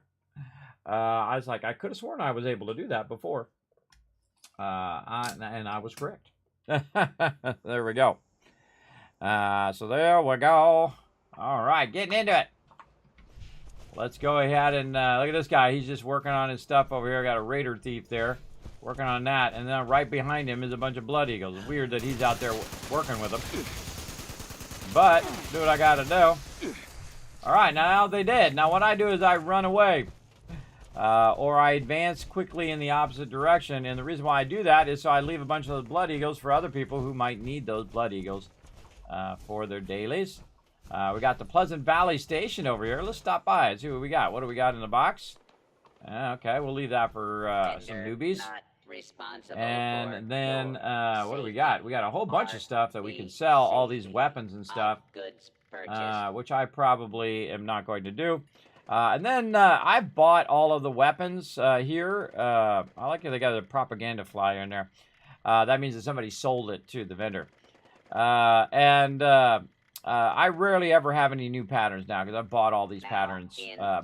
I was like, I could have sworn I was able to do that before. And I was correct. There we go. So there we go. All right, getting into it. Let's go ahead and look at this guy. He's just working on his stuff over here. Got a raider thief there, working on that. And then right behind him is a bunch of blood eagles. It's weird that he's out there working with them. But do what I got to do. All right, now they did. Now what I do is I run away. Or I advance quickly in the opposite direction. And the reason why I do that is so I leave a bunch of those blood eagles for other people who might need those blood eagles for their dailies. We got the Pleasant Valley Station over here. Let's stop by and see what we got. What do we got in the box? Okay, we'll leave that for some newbies. And then what do we got? We got a whole bunch of stuff that we can sell, all these weapons and stuff, which I probably am not going to do. And then I bought all of the weapons here. I like how they got a propaganda flyer in there. That means that somebody sold it to the vendor. I rarely ever have any new patterns now because I've bought all these patterns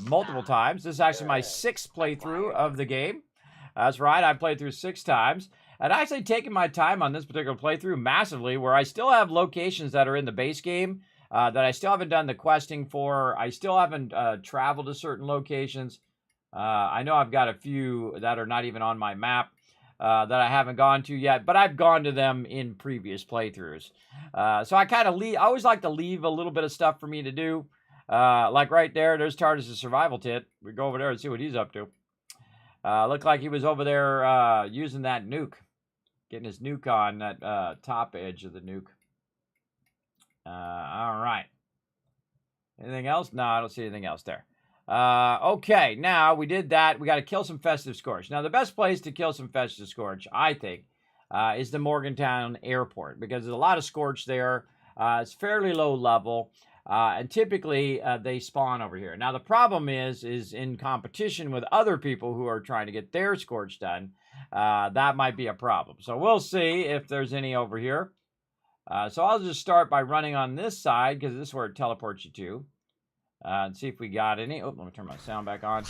multiple times. This is actually my 6th playthrough of the game. That's right, I've played through 6 times. I've actually taken my time on this particular playthrough massively, where I still have locations that are in the base game that I still haven't done the questing for. I still haven't traveled to certain locations. I know I've got a few that are not even on my map that I haven't gone to yet, but I've gone to them in previous playthroughs. So I kind of I always like to leave a little bit of stuff for me to do. Like right there, there's Tardis' survival tit. We go over there and see what he's up to. Looked like he was over there using that nuke. Getting his nuke on that top edge of the nuke. All right. Anything else? No, I don't see anything else there. Okay, now we did that. We got to kill some Festive Scorch. Now, the best place to kill some Festive Scorch, I think, is the Morgantown Airport, because there's a lot of Scorch there. It's fairly low level, and typically they spawn over here. Now, the problem is in competition with other people who are trying to get their Scorch done, that might be a problem. So we'll see if there's any over here. So I'll just start by running on this side, because this is where it teleports you to. And see if we got any. Oh, let me turn my sound back on.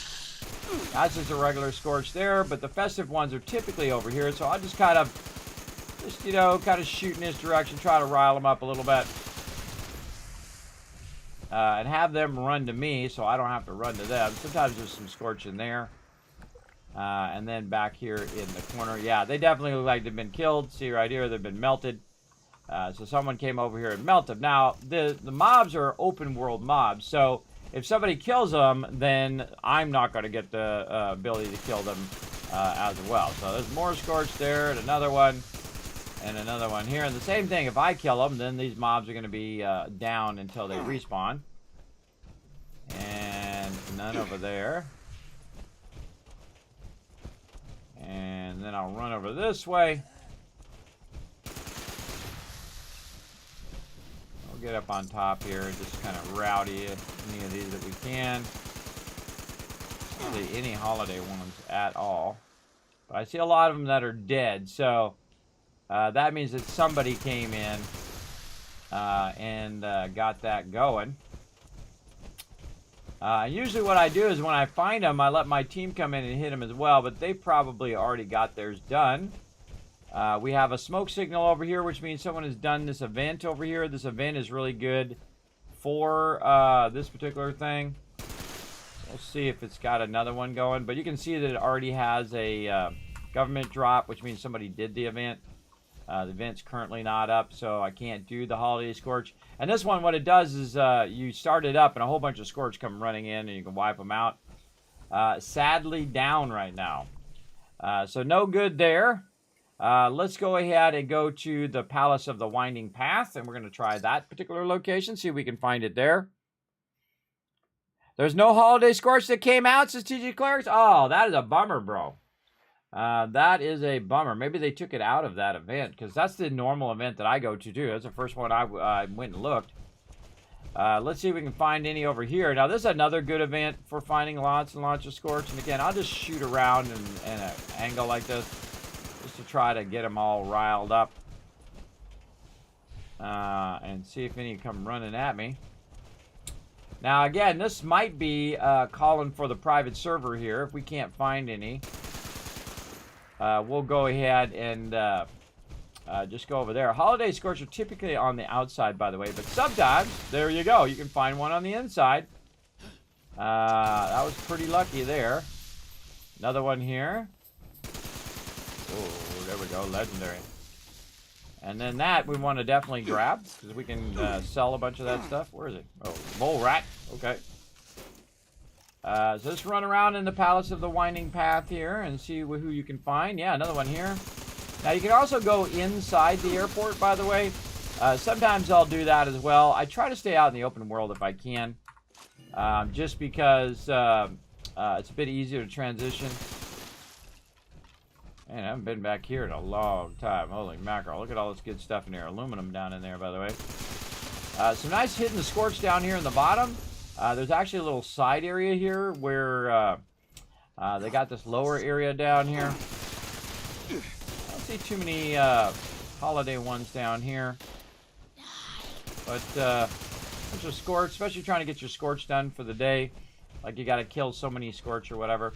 That's just a regular Scorch there, but the festive ones are typically over here, so I'll just kind of Just, you know, kind of shoot in this direction, try to rile them up a little bit. And have them run to me so I don't have to run to them. Sometimes there's some scorch in there. And then back here in the corner. Yeah, they definitely look like they've been killed. See right here, they've been melted. So someone came over here and melted. Now, the mobs are open world mobs. So if somebody kills them, then I'm not going to get the ability to kill them as well. So there's more scorch there, and another one. And another one here. And the same thing, if I kill them, then these mobs are going to be down until they respawn. And none over there. And then I'll run over this way. We'll get up on top here and just kind of rowdy any of these that we can. Not really any holiday ones at all. But I see a lot of them that are dead, so... that means that somebody came in and got that going. Usually what I do is when I find them, I let my team come in and hit them as well, but they probably already got theirs done. We have a smoke signal over here, which means someone has done this event over here. This event is really good for this particular thing. We'll see if it's got another one going, but you can see that it already has a government drop, which means somebody did the event. The event's currently not up, so I can't do the holiday scorch. And this one, what it does is you start it up and a whole bunch of scorch come running in and you can wipe them out. Sadly down right now. So no good there. Let's go ahead and go to the Palace of the Winding Path, and we're going to try that particular location, see if we can find it there. There's no holiday scorch that came out, says TG Clerics. Oh, that is a bummer, bro. That is a bummer. Maybe they took it out of that event, because that's the normal event that I go to too. That's the first one I went and looked. Let's see if we can find any over here. Now, this is another good event for finding lots and lots of scorch. And again, I'll just shoot around in an angle like this, just to try to get them all riled up. And see if any come running at me. Now, again, this might be calling for the private server here if we can't find any. We'll go ahead and just go over there. Holiday scorch are typically on the outside, by the way, but sometimes, there you go, you can find one on the inside. That was pretty lucky there. Another one here. Oh, there we go, legendary. And then that we want to definitely grab, because we can sell a bunch of that stuff. Where is it? Oh, mole rat. Okay. So just run around in the Palace of the Winding Path here and see who you can find. Yeah, another one here. Now, you can also go inside the airport, by the way. Sometimes I'll do that as well. I try to stay out in the open world if I can. Just because it's a bit easier to transition. Man, I haven't been back here in a long time. Holy mackerel. Look at all this good stuff in here. Aluminum down in there, by the way. Some nice hidden scorch down here in the bottom. There's actually a little side area here where they got this lower area down here. I don't see too many holiday ones down here. But bunch of scorch, especially trying to get your scorch done for the day. Like you got to kill so many scorch or whatever.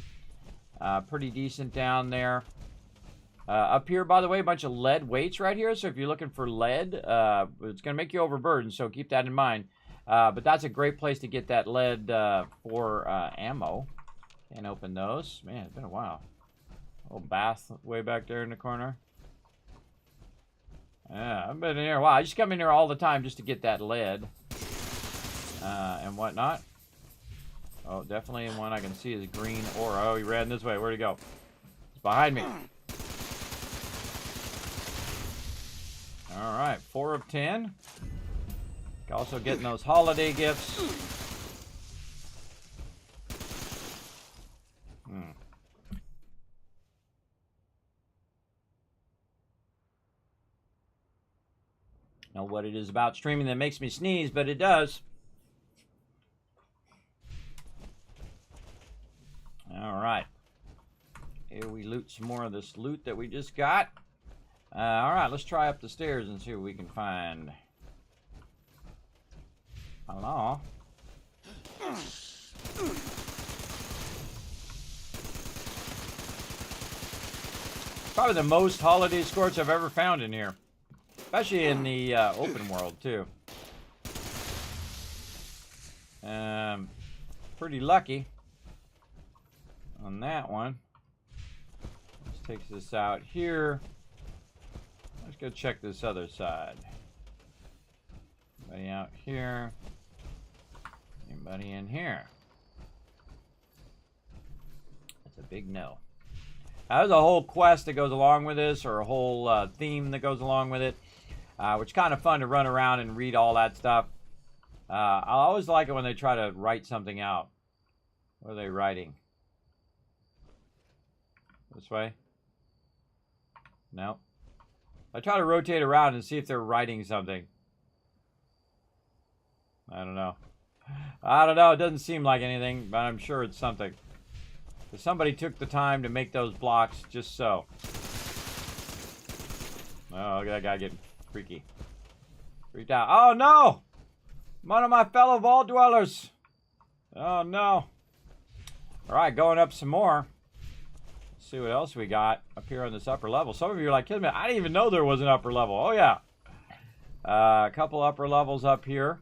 Pretty decent down there. Up here, by the way, a bunch of lead weights right here. So if you're looking for lead, it's going to make you overburdened. So keep that in mind. But that's a great place to get that lead for ammo. Can't open those. Man, it's been a while. Old bath way back there in the corner. Yeah, I've been in here a while. I just come in here all the time just to get that lead and whatnot. Oh, definitely one I can see is green aura. Oh, he ran this way. Where'd he go? It's behind me. All right, 4 of 10. Also getting those holiday gifts. Know what it is about streaming that makes me sneeze, but it does. All right. Here we loot some more of this loot that we just got. All right, let's try up the stairs and see what we can find. Hello. Probably the most holiday scorch I've ever found in here. Especially in the open world, too. Pretty lucky on that one. Let's take this out here. Let's go check this other side. Anybody out here? Anybody in here? That's a big no. Now, there's a whole quest that goes along with this, or a whole theme that goes along with it, which is kind of fun to run around and read all that stuff. I always like it when they try to write something out. What are they writing? This way? No. I try to rotate around and see if they're writing something. I don't know. I don't know. It doesn't seem like anything, but I'm sure it's something. So somebody took the time to make those blocks just so. Oh, look at that guy getting freaky. Freaked out. Oh, no! One of my fellow vault dwellers. Oh, no. All right, going up some more. Let's see what else we got up here on this upper level. Some of you are like, Kismet, I didn't even know there was an upper level. Oh, yeah. A couple upper levels up here.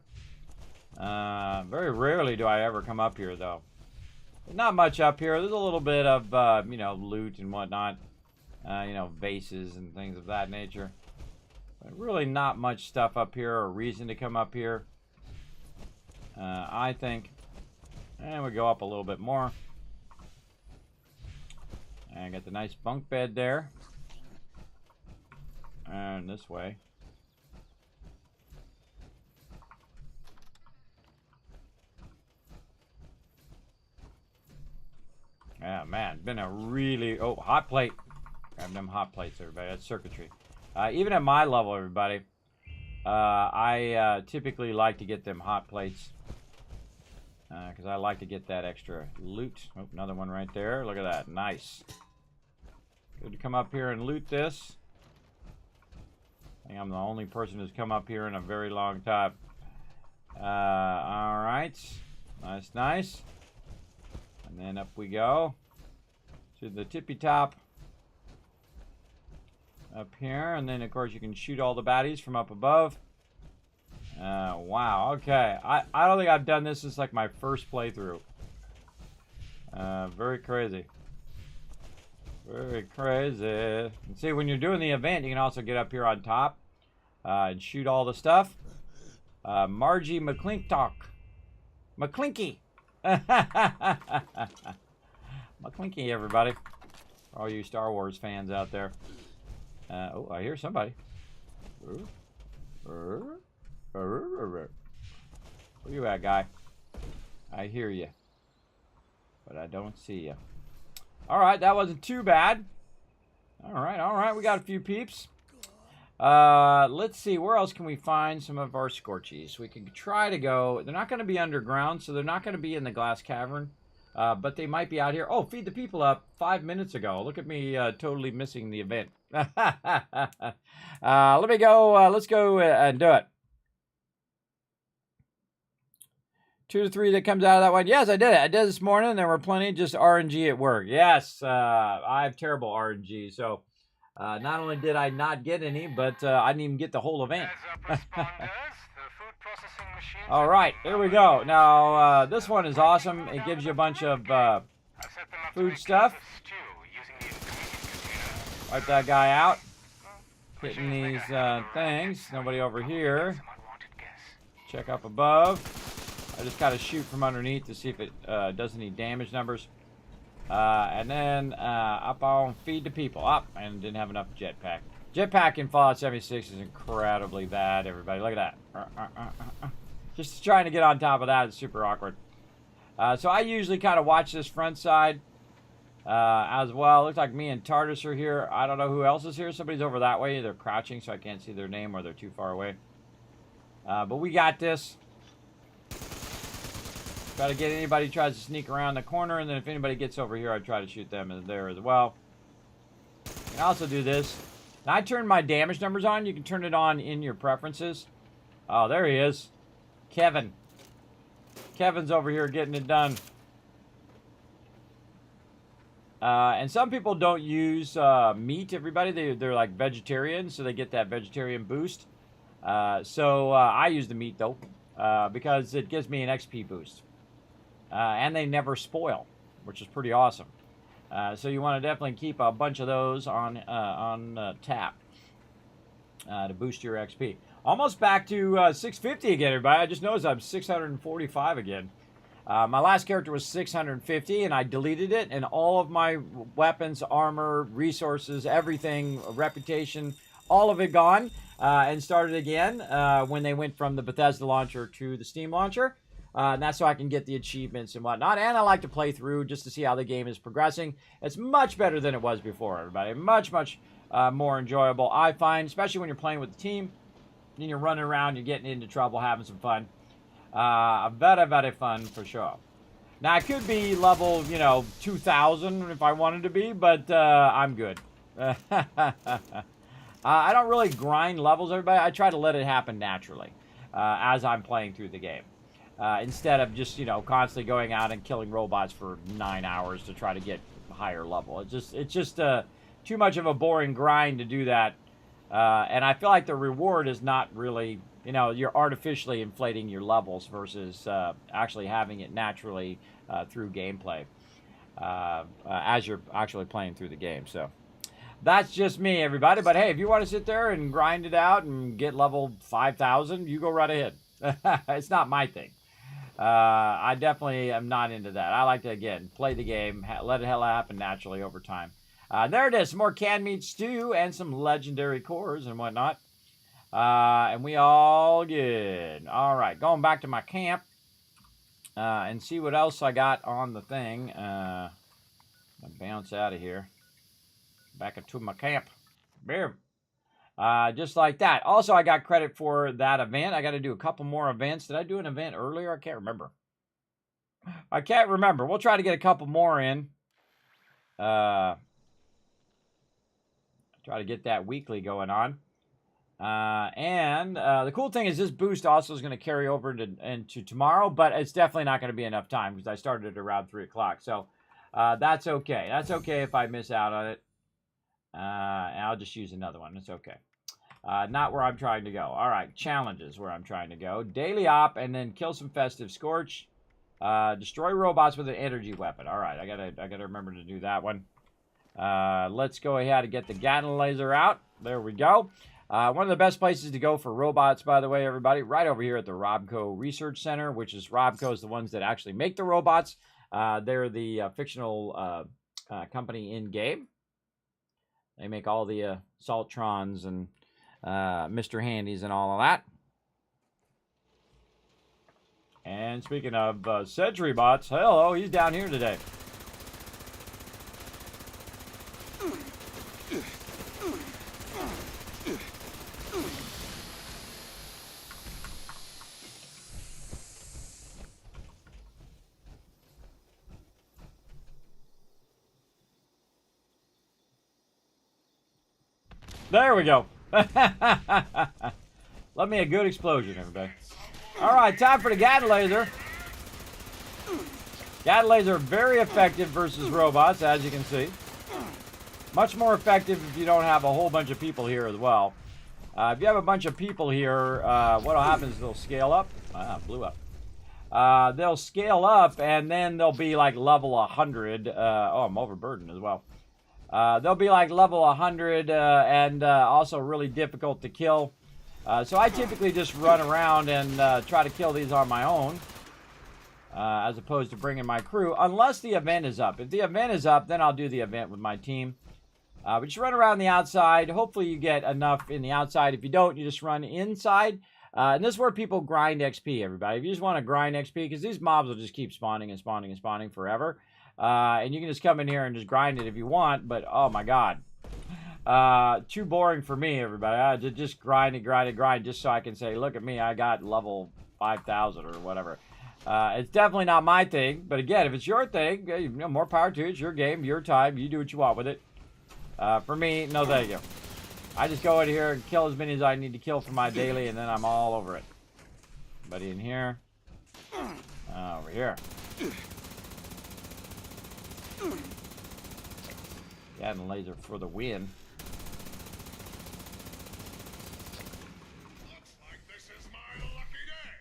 Very rarely do I ever come up here, though. Not much up here. There's a little bit of, you know, loot and whatnot. You know, vases and things of that nature. But really not much stuff up here or reason to come up here. I think. And we go up a little bit more. And got the nice bunk bed there. And this way. Yeah, man, been a really... Oh, hot plate. Grab them hot plates, everybody. That's circuitry. Even at my level, everybody, I typically like to get them hot plates. Because I like to get that extra loot. Oh, another one right there. Look at that. Nice. Good to come up here and loot this. I think I'm the only person who's come up here in a very long time. Alright. Nice, nice. And then up we go. To the tippy top. Up here. And then, of course, you can shoot all the baddies from up above. Wow, okay. I don't think I've done this since like my first playthrough. Very crazy. Very crazy. And see, when you're doing the event, you can also get up here on top and shoot all the stuff. Margie McClintock. McClinky. McClinky, everybody. For all you Star Wars fans out there. Oh, I hear somebody. Where you at, guy? I hear you, but I don't see you. All right, that wasn't too bad. All right, we got a few peeps. Let's see, where else can we find some of our Scorchies? We can try to go. They're not going to be underground, so they're not going to be in the glass cavern, but they might be out here. Oh, feed the people up 5 minutes ago. Look at me totally missing the event. Let me go. Let's go and do it. 2 to 3 that comes out of that one. Yes, I did it. I did it this morning. There were plenty just RNG at work. Yes, I have terrible RNG. So not only did I not get any, but I didn't even get the whole event. All right, here we go. Now, this one is awesome. It gives you a bunch of food stuff. Wipe that guy out. Hitting these things. Nobody over here. Check up above. I just gotta shoot from underneath to see if it does any damage numbers. And then up on feed the people. Up, and didn't have enough jetpack. Jetpack in Fallout 76 is incredibly bad, everybody. Look at that. Just trying to get on top of that is super awkward. So I usually kind of watch this front side as well. Looks like me and Tardis are here. I don't know who else is here. Somebody's over that way. They're crouching, so I can't see their name or they're too far away. But we got this. Try to get anybody who tries to sneak around the corner, and then if anybody gets over here, I try to shoot them there as well. You can also do this. Now, I turn my damage numbers on. You can turn it on in your preferences. Oh, there he is. Kevin. Kevin's over here getting it done. And some people don't use meat, everybody. They're like vegetarians, so they get that vegetarian boost. So I use the meat, though, because it gives me an XP boost. And they never spoil, which is pretty awesome. So you want to definitely keep a bunch of those on tap to boost your XP. Almost back to 650 again, everybody. I just noticed I'm 645 again. My last character was 650, and I deleted it, and all of my weapons, armor, resources, everything, reputation, all of it gone, and started again when they went from the Bethesda launcher to the Steam launcher. And that's so I can get the achievements and whatnot. And I like to play through just to see how the game is progressing. It's much better than it was before, everybody. Much, much more enjoyable, I find, especially when you're playing with the team. And you're running around, you're getting into trouble, having some fun. Very, very fun for sure. Now, I could be level, 2,000 if I wanted to be, but I'm good. I don't really grind levels, everybody. I try to let it happen naturally as I'm playing through the game. Instead of just, constantly going out and killing robots for 9 hours to try to get higher level. It's just too much of a boring grind to do that. And I feel like the reward is not really, you're artificially inflating your levels versus actually having it naturally through gameplay as you're actually playing through the game. So that's just me, everybody. But hey, if you want to sit there and grind it out and get level 5,000, you go right ahead. It's not my thing. I definitely am not into that. I like to, again, play the game, let it happen naturally over time. There it is, some more canned meat stew and some legendary cores and whatnot. And we all good. All right, going back to my camp and see what else I got on the thing. I'll bounce out of here. Back into my camp. Boom. Just like that. Also, I got credit for that event. I got to do a couple more events. Did I do an event earlier? I can't remember. We'll try to get a couple more in. Try to get that weekly going on. And the cool thing is this boost also is going to carry over into tomorrow, but it's definitely not going to be enough time because I started at around 3 o'clock. So that's okay. That's okay if I miss out on it. And I'll just use another one. It's okay. Not where I'm trying to go. All right, challenges where I'm trying to go. Daily op and then kill some festive scorch. Destroy robots with an energy weapon. All right, I gotta remember to do that one. Let's go ahead and get the Gatling laser out. There we go. One of the best places to go for robots, by the way, everybody, right over here at the Robco Research Center, which is Robco is the ones that actually make the robots. They're the fictional company in game. They make all the Saltrons and Mr. Handys and all of that. And speaking of Sentry bots, hello, he's down here today. There we go. Love me a good explosion, everybody. All right, time for the Gatling laser. Gatling laser very effective versus robots, as you can see. Much more effective if you don't have a whole bunch of people here as well. If you have a bunch of people here, what'll happen is they'll scale up. Blew up. They'll scale up, and then they'll be like level 100. Oh, I'm overburdened as well. They'll be like level 100 and also really difficult to kill. So I typically just run around and try to kill these on my own as opposed to bringing my crew, unless the event is up. If the event is up, then I'll do the event with my team. But just run around the outside. Hopefully you get enough in the outside. If you don't, you just run inside. And this is where people grind XP, everybody. If you just want to grind XP, because these mobs will just keep spawning and spawning and spawning forever. And you can just come in here and just grind it if you want, but oh my god. Too boring for me, everybody. I just grind just so I can say, look at me, I got level 5,000 or whatever. It's definitely not my thing, but again, if it's your thing, more power to it. It's your game, your time, you do what you want with it. For me, no thank you. I just go in here and kill as many as I need to kill for my daily, and then I'm all over it. Anybody in here? Over here. Cannon laser for the win. Looks like this is my lucky day.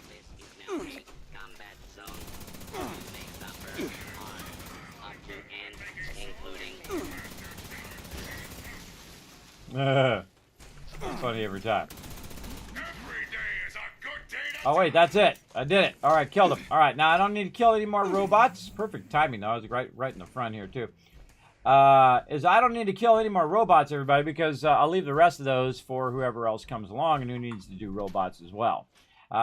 This is now a combat zone. You may suffer harm up to and including. It's funny every time. Every day is a good day to Oh wait, that's it. I did it. All right, killed him. All right, now I don't need to kill any more robots. Perfect timing though. I was right in the front here too. Is I don't need to kill any more robots, everybody, because I'll leave the rest of those for whoever else comes along and who needs to do robots as well.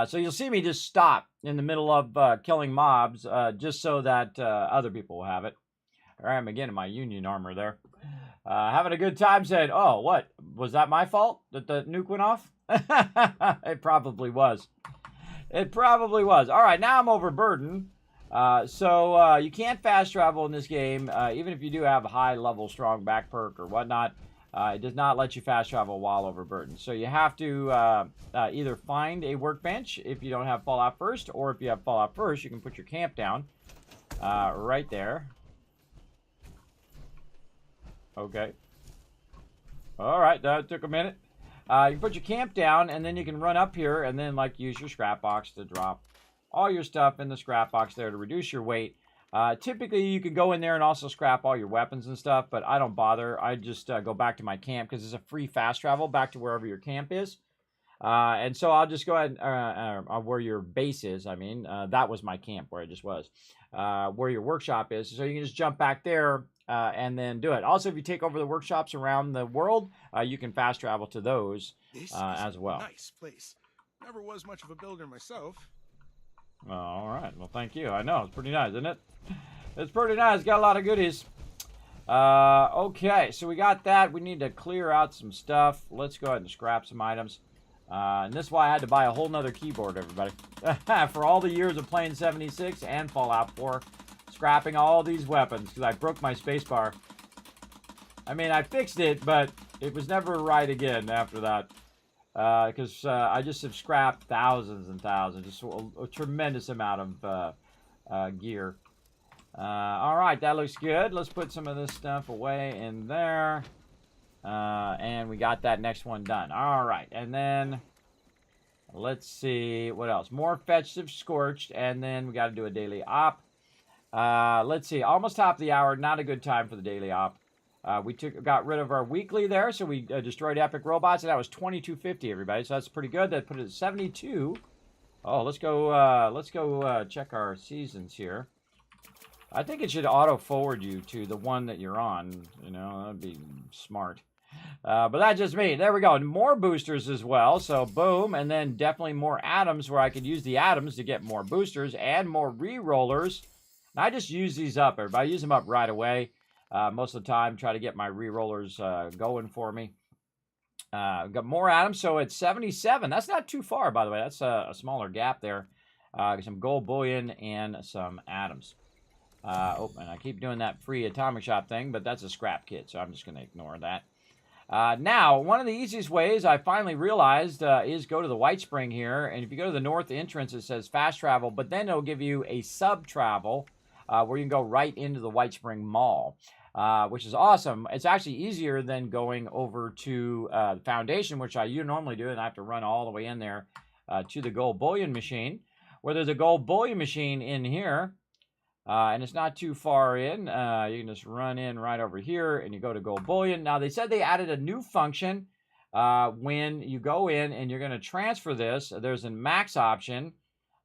So you'll see me just stop in the middle of killing mobs, just so that other people will have it. All right, I'm again in my Union armor there. Having a good time saying, oh, what? Was that my fault that the nuke went off? It probably was. It probably was. All right, now I'm overburdened. So you can't fast travel in this game, even if you do have a high-level strong back perk or whatnot. It does not let you fast travel while overburdened. So you have to either find a workbench if you don't have Fallout First, or if you have Fallout First, you can put your camp down right there. Okay. All right, that took a minute. You can put your camp down, and then you can run up here and then, like, use your scrap box to drop all your stuff in the scrap box there to reduce your weight. Typically, you can go in there and also scrap all your weapons and stuff, but I don't bother. I just go back to my camp because it's a free fast travel back to wherever your camp is. And so I'll just go ahead and, where your base is, I mean. That was my camp where I just was. Where your workshop is. So you can just jump back there and then do it. Also, if you take over the workshops around the world, you can fast travel to those as well. Nice place. Never was much of a builder myself. Oh, all right. Well, thank you. I know. It's pretty nice, isn't it? It's pretty nice. Got a lot of goodies. Okay, so we got that. We need to clear out some stuff. Let's go ahead and scrap some items. And this is why I had to buy a whole nother keyboard, everybody. For all the years of playing 76 and Fallout 4, scrapping all these weapons, because I broke my spacebar. I mean, I fixed it, but it was never right again after that. Because I just have scrapped thousands and thousands, just a tremendous amount of gear. All right, that looks good. Let's put some of this stuff away in there. And we got that next one done. All right, and then let's see what else. More fetched of scorched, and then we got to do a daily op. Let's see, almost top of the hour. Not a good time for the daily op. We got rid of our weekly there, so we destroyed epic robots, and that was 2250, everybody. So that's pretty good. That put it at 72. Oh, let's go check our seasons here. I think it should auto forward you to the one that you're on. You know, that'd be smart. But that's just me. There we go. And more boosters as well. So boom, and then definitely more atoms where I could use the atoms to get more boosters and more re-rollers. And I just use these up, everybody. I use them up right away. Most of the time, try to get my re-rollers going for me. Got more atoms, so it's 77. That's not too far, by the way. That's a smaller gap there. Some gold bullion and some atoms. Oh, and I keep doing that free atomic shop thing, but that's a scrap kit, so I'm just going to ignore that. Now, one of the easiest ways I finally realized is go to the White Spring here, and if you go to the north entrance, it says fast travel, but then it'll give you a sub-travel where you can go right into the White Spring Mall. Which is awesome. It's actually easier than going over to the Foundation, which I normally do, and I have to run all the way in there to the gold bullion machine, where there's a gold bullion machine in here, and it's not too far in. You can just run in right over here, and you go to gold bullion. Now, they said they added a new function when you go in, and you're going to transfer this. There's a max option.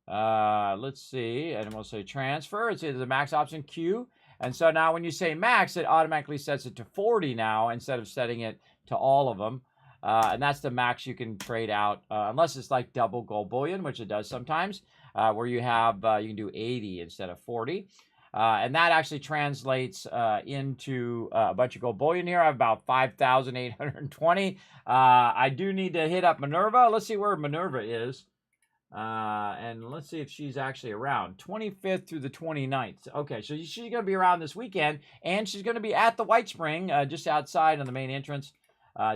Let's see, and we'll say transfer. It's either the max option Q. And so now when you say max, it automatically sets it to 40 now instead of setting it to all of them. And that's the max you can trade out, unless it's like double gold bullion, which it does sometimes, where you have you can do 80 instead of 40. And that actually translates into a bunch of gold bullion here. I have about 5,820. I do need to hit up Minerva. Let's see where Minerva is. And let's see if she's actually around. 25th through the 29th. Okay, so she's going to be around this weekend, and she's going to be at the White Spring, just outside on the main entrance,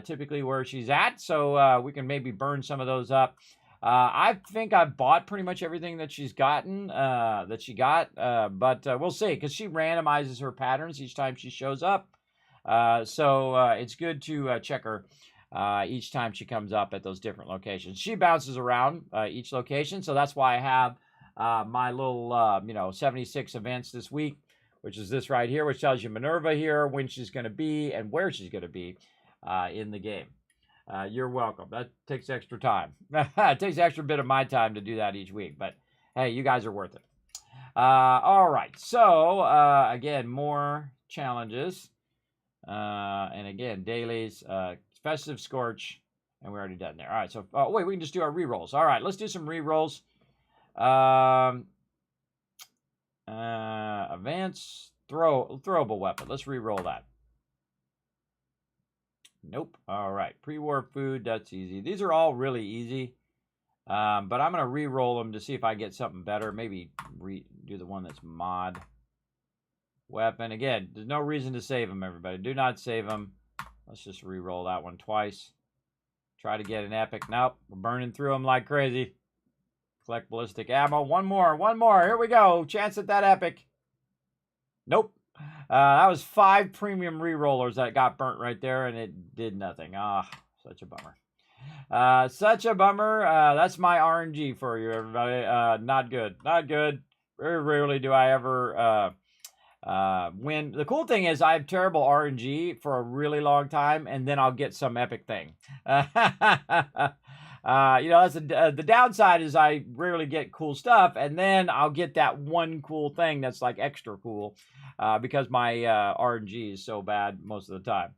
typically where she's at. So we can maybe burn some of those up. I think I've bought pretty much everything that she's gotten, that she got, but we'll see, because she randomizes her patterns each time she shows up. So it's good to check her each time she comes up at those different locations. She bounces around each location, so that's why I have my little 76 events this week, which is this right here, which tells you Minerva here, when she's going to be and where she's going to be in the game. You're welcome. That takes extra time. It takes an extra bit of my time to do that each week, but hey, you guys are worth it. All right, so again, more challenges, and again, dailies, Festive Scorch, and we're already done there. All right, so wait, we can just do our rerolls. All right, let's do some rerolls. Advance throwable weapon. Let's reroll that. Nope. All right, pre-war food. That's easy. These are all really easy, but I'm gonna re-roll them to see if I get something better. Maybe do the one that's mod weapon. Again, there's no reason to save them. Everybody, do not save them. Let's just re-roll that one twice. Try to get an epic. Nope, we're burning through them like crazy. Collect ballistic ammo. One more. Here we go. Chance at that epic. Nope. That was 5 premium re-rollers that got burnt right there, and it did nothing. Such a bummer. Such a bummer. That's my RNG for you, everybody. Not good. Not good. Very rarely do I ever win. The cool thing is I have terrible RNG for a really long time, and then I'll get some epic thing. That's the downside is I rarely get cool stuff, and then I'll get that one cool thing that's like extra cool, because my RNG is so bad most of the time.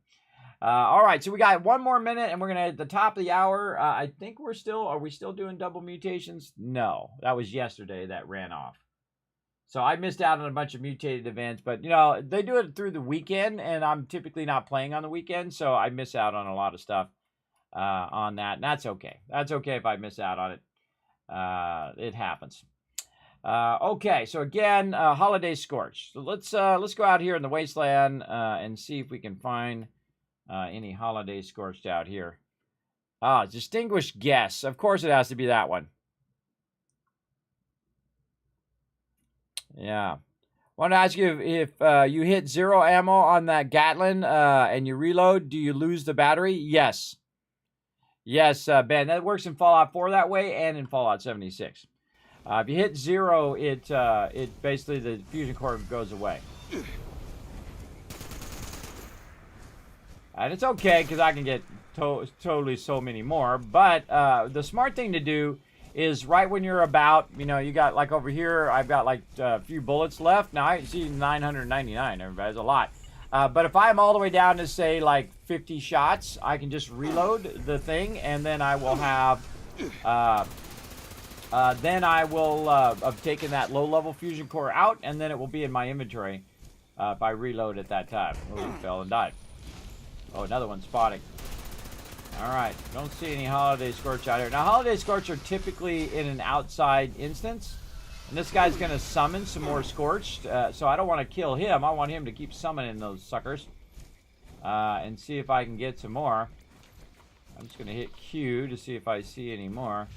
All right, so we got 1 more minute, and we're gonna at the top of the hour. I think are we still doing double mutations? No, that was yesterday that ran off. So I missed out on a bunch of mutated events, but they do it through the weekend, and I'm typically not playing on the weekend, so I miss out on a lot of stuff on that, and that's okay. That's okay if I miss out on it. It happens. Okay, so again, Holiday Scorch. So let's go out here in the wasteland and see if we can find any Holiday Scorched out here. Distinguished Guess. Of course, it has to be that one. Yeah. I want to ask you if you hit 0 ammo on that Gatlin and you reload, do you lose the battery? Yes. Yes, Ben. That works in Fallout 4 that way and in Fallout 76. If you hit 0, it basically the fusion core goes away. And it's okay because I can get totally so many more. But the smart thing to do is right when you're about, you got like over here, I've got like a few bullets left. Now I see 999, everybody, that's a lot. But if I'm all the way down to say like 50 shots, I can just reload the thing, and then I will have, have taken that low level fusion core out, and then it will be in my inventory if I reload at that time. Oh, he fell and died. Oh, another one spotting. Alright, don't see any Holiday Scorch out here. Now, Holiday Scorch are typically in an outside instance. And this guy's going to summon some more Scorched. So I don't want to kill him. I want him to keep summoning those suckers. And see if I can get some more. I'm just going to hit Q to see if I see any more.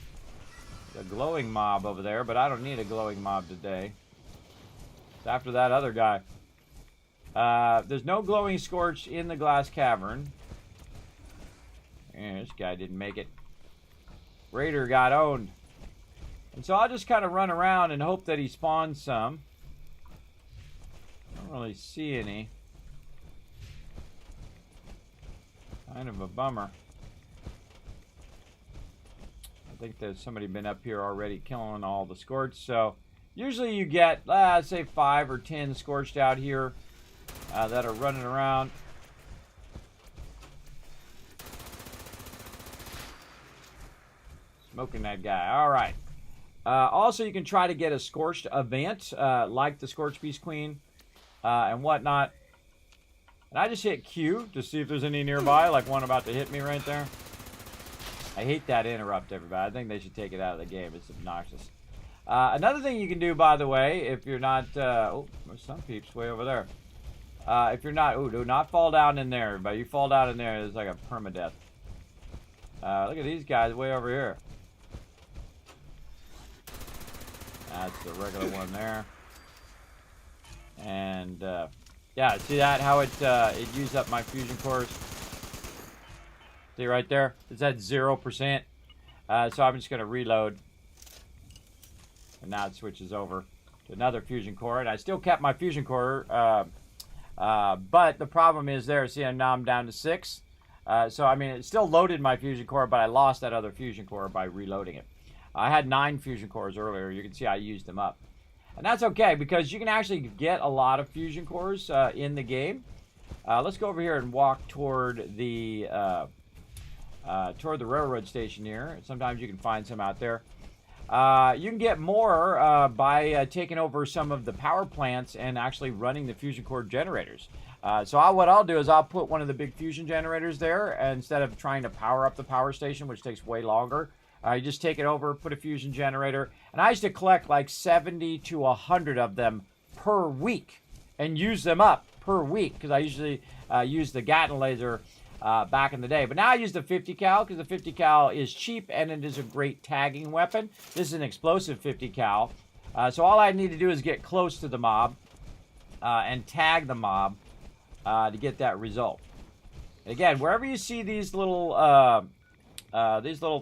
There's a glowing mob over there, but I don't need a glowing mob today. It's after that other guy. There's no glowing Scorch in the glass cavern. Yeah, this guy didn't make it. Raider got owned. And so I'll just kind of run around and hope that he spawns some. I don't really see any. Kind of a bummer. I think there's somebody been up here already killing all the Scorched. So usually you get, say 5 or 10 Scorched out here that are running around. Smoking that guy. All right. Also, you can try to get a Scorched event, like the Scorched Beast Queen and whatnot. And I just hit Q to see if there's any nearby, like one about to hit me right there. I hate that interrupt, everybody. I think they should take it out of the game. It's obnoxious. Another thing you can do, by the way, if you're not... oh, there's some peeps way over there. If you're not... Oh, do not fall down in there, everybody. You fall down in there, it's like a permadeath. Look at these guys way over here. That's the regular one there. And, yeah, see that? How it used up my fusion cores? See right there? It's at 0%. So I'm just going to reload. And now it switches over to another fusion core. And I still kept my fusion core. But the problem is there. See, now I'm down to 6. So, I mean, it still loaded my fusion core, but I lost that other fusion core by reloading it. I had 9 fusion cores earlier. You can see I used them up. And that's okay, because you can actually get a lot of fusion cores in the game. Let's go over here and walk toward the railroad station here. Sometimes you can find some out there. You can get more by taking over some of the power plants and actually running the fusion core generators. So what I'll do is I'll put one of the big fusion generators there instead of trying to power up the power station, which takes way longer. You just take it over, put a fusion generator, and I used to collect like 70 to 100 of them per week and use them up per week because I usually use the Gatling laser back in the day. But now I use the 50 cal because the 50 cal is cheap and it is a great tagging weapon. This is an explosive 50 cal. So all I need to do is get close to the mob and tag the mob to get that result. And again, wherever you see these little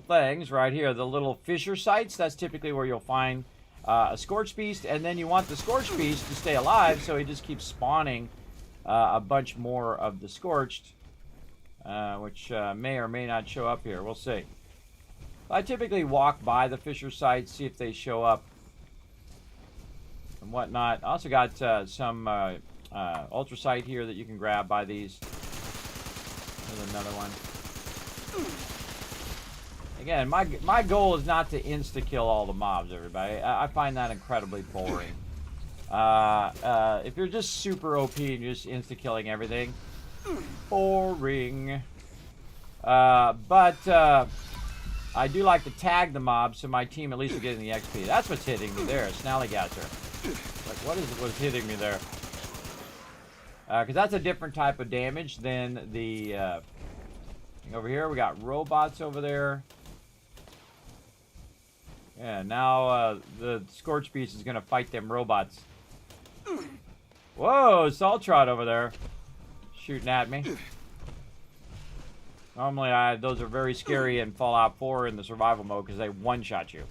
things right here, the little fissure sites, that's typically where you'll find a Scorched Beast, and then you want the Scorched Beast to stay alive, so he just keeps spawning a bunch more of the Scorched, which may or may not show up here. We'll see. I typically walk by the fissure sites, see if they show up and whatnot. I also got some ultrasight here that you can grab by these. There's another one. Again, my goal is not to insta-kill all the mobs, everybody. I find that incredibly boring. If you're just super OP and you're just insta-killing everything, boring. But I do like to tag the mobs so my team at least is getting the XP. That's what's hitting me there, Snallygaster. Like, what's hitting me there? Because that's a different type of damage than the... over here, we got robots over there. Yeah, now the Scorched Beast is going to fight them robots. Whoa, Saltrod over there. Shooting at me. Normally, those are very scary in Fallout 4 in the survival mode because they one-shot you.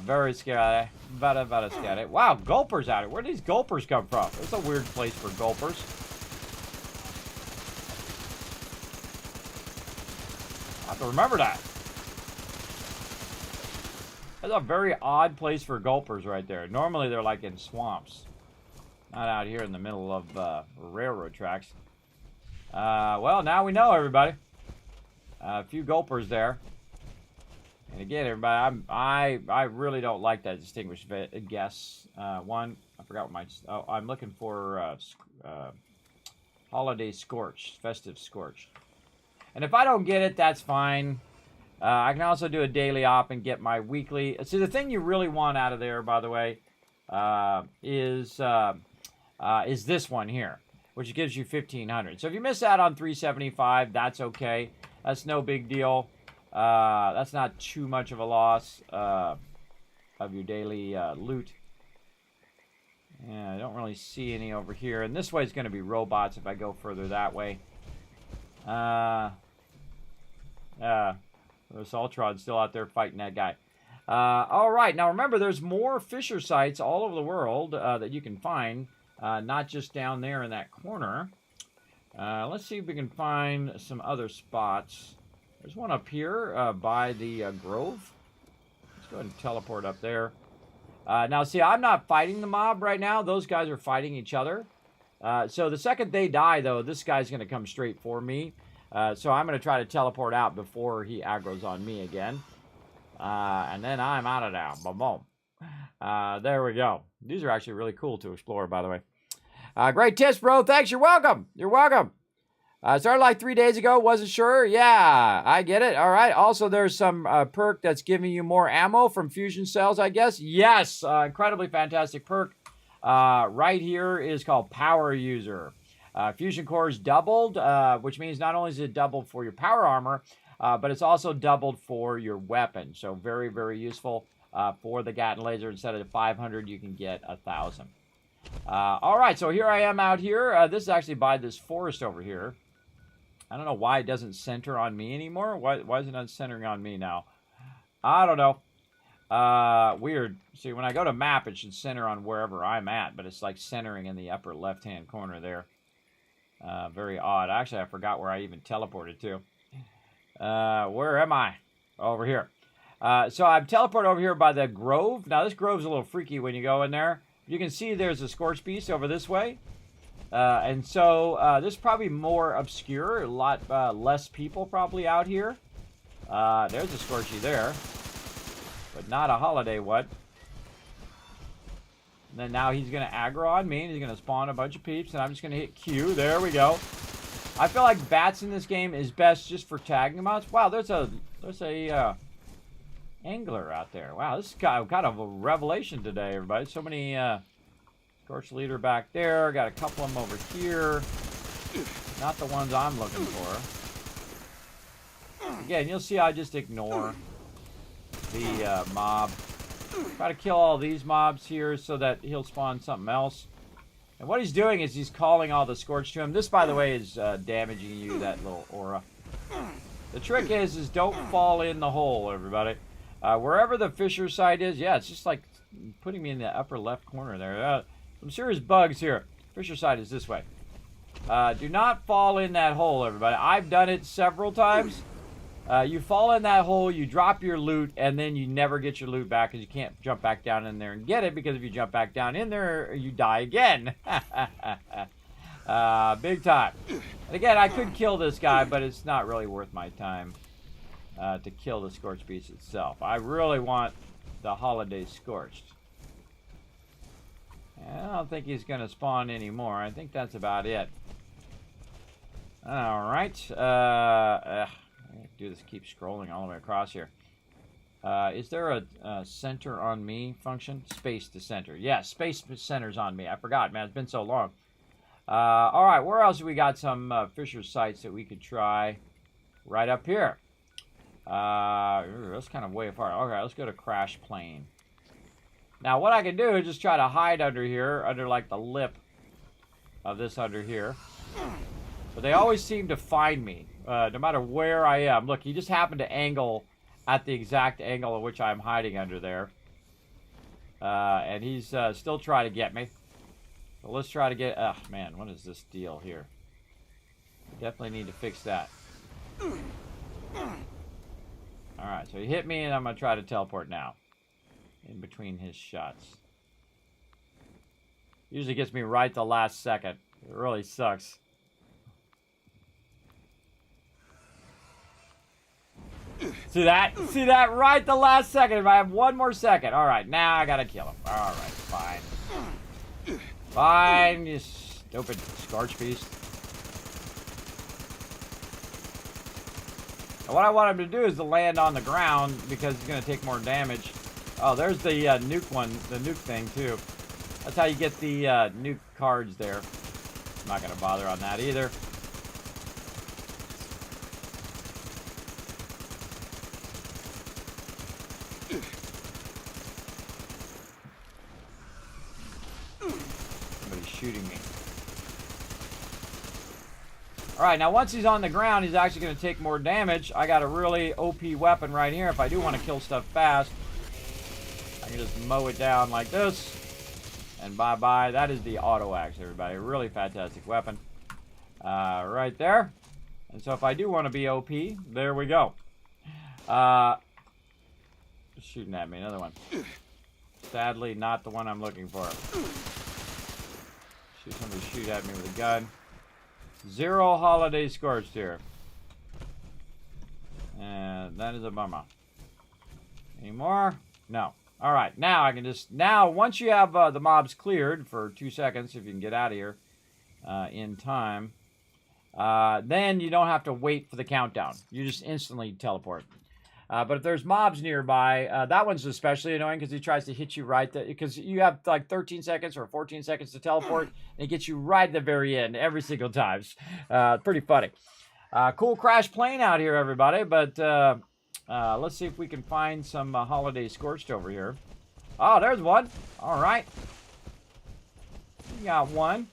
Very scary. Very scary. Wow, gulpers out here. Where do these gulpers come from? It's a weird place for gulpers. I have to remember that. That's a very odd place for gulpers right there. Normally, they're like in swamps. Not out here in the middle of railroad tracks. Well, now we know, everybody. A few gulpers there. And again, everybody, I really don't like that distinguished guess. One, I forgot what my... Oh, I'm looking for Holiday Scorched, Festive Scorched. And if I don't get it, that's fine. I can also do a daily op and get my weekly... See, the thing you really want out of there, by the way, is this one here, which gives you 1,500. So if you miss out on 375, that's okay. That's no big deal. That's not too much of a loss of your daily loot. Yeah, I don't really see any over here. And this way is going to be robots if I go further that way. There's Ultron still out there fighting that guy. All right, now remember, there's more fissure sites all over the world that you can find, not just down there in that corner. Let's see if we can find some other spots. There's one up here by the grove. Let's go ahead and teleport up there. Now, see, I'm not fighting the mob right now. Those guys are fighting each other. So the second they die, though, this guy's going to come straight for me. So I'm going to try to teleport out before he aggroes on me again. And then I'm out of there. Boom, boom. There we go. These are actually really cool to explore, by the way. Great tips, bro. Thanks. You're welcome. You're welcome. Started like 3 days ago. Wasn't sure. Yeah, I get it. All right. Also, there's some perk that's giving you more ammo from fusion cells, I guess. Yes, incredibly fantastic perk. Right here is called Power User. Fusion cores doubled, which means not only is it doubled for your power armor, but it's also doubled for your weapon. So very, very useful for the Gatling laser. Instead of 500, you can get 1,000. All right, so here I am out here. This is actually by this forest over here. I don't know why it doesn't center on me anymore. Why is it not centering on me now? I don't know. Weird. See, when I go to map, it should center on wherever I'm at, but it's like centering in the upper left-hand corner there. Very odd. Actually, I forgot where I even teleported to. Where am I? Over here. So I'm teleported over here by the grove. Now, this grove's a little freaky when you go in there. You can see there's a Scorch Beast over this way. And so this is probably more obscure. A lot less people probably out here. There's a Scorchy there. But not a holiday one. And then now he's going to aggro on me. And he's going to spawn a bunch of peeps. And I'm just going to hit Q. There we go. I feel like bats in this game is best just for tagging them out. Wow, there's a angler out there. Wow, this is kind of a revelation today, everybody. So many Scorch Leader back there. Got a couple of them over here. Not the ones I'm looking for. Again, you'll see I just ignore the mob. Try to kill all these mobs here so that he'll spawn something else. And what he's doing is he's calling all the Scorch to him. This, by the way, is damaging you, that little aura. The trick is don't fall in the hole, everybody. Wherever the Fisher site is, yeah, it's just like putting me in the upper left corner there. Some serious bugs here. Fisher site is this way. Do not fall in that hole, everybody. I've done it several times. You fall in that hole, you drop your loot, and then you never get your loot back because you can't jump back down in there and get it, because if you jump back down in there, you die again. Big time. And again, I could kill this guy, but it's not really worth my time to kill the Scorched Beast itself. I really want the Holiday Scorched. And I don't think he's going to spawn anymore. I think that's about it. Alright. Do this, keep scrolling all the way across here. Is there a center on me function? Space to center. Yes, space centers on me. I forgot, man. It's been so long. Alright, where else we got some Fisher sites that we could try? Right up here. That's kind of way far. Okay, let's go to Crash Plane. Now, what I can do is just try to hide under here, under like the lip of this under here. But they always seem to find me, no matter where I am. Look, he just happened to angle at the exact angle at which I'm hiding under there. And he's still trying to get me. So let's try to get... man, what is this deal here? Definitely need to fix that. Alright, so he hit me, and I'm going to try to teleport now. In between his shots. Usually gets me right the last second. It really sucks. See that? See that? Right the last second. If I have one more second. Alright, now I gotta kill him. Alright, fine. Fine, you stupid Scorch Beast. And what I want him to do is to land on the ground, because he's gonna take more damage. Oh, there's the nuke one, the nuke thing too. That's how you get the nuke cards there. I'm not gonna bother on that either. Somebody's shooting me. Alright, now once he's on the ground, he's actually going to take more damage. I got a really OP weapon right here. If I do want to kill stuff fast, I can just mow it down like this. And bye-bye. That is the auto axe, everybody. A really fantastic weapon. Right there. And so if I do want to be OP, there we go. Shooting at me. Another one. Sadly, not the one I'm looking for. Somebody shoot at me with a gun. 0 Holiday Scorched here. And that is a bummer. Any more? No. Alright, now I can just... Now, once you have the mobs cleared for 2 seconds, if you can get out of here in time, then you don't have to wait for the countdown. You just instantly teleport. But if there's mobs nearby, that one's especially annoying because he tries to hit you right there. Because you have like 13 seconds or 14 seconds to teleport, and it gets you right at the very end every single time. Pretty funny. Cool crash plane out here, everybody. But let's see if we can find some Holiday Scorched over here. Oh, there's one. All right. You got one.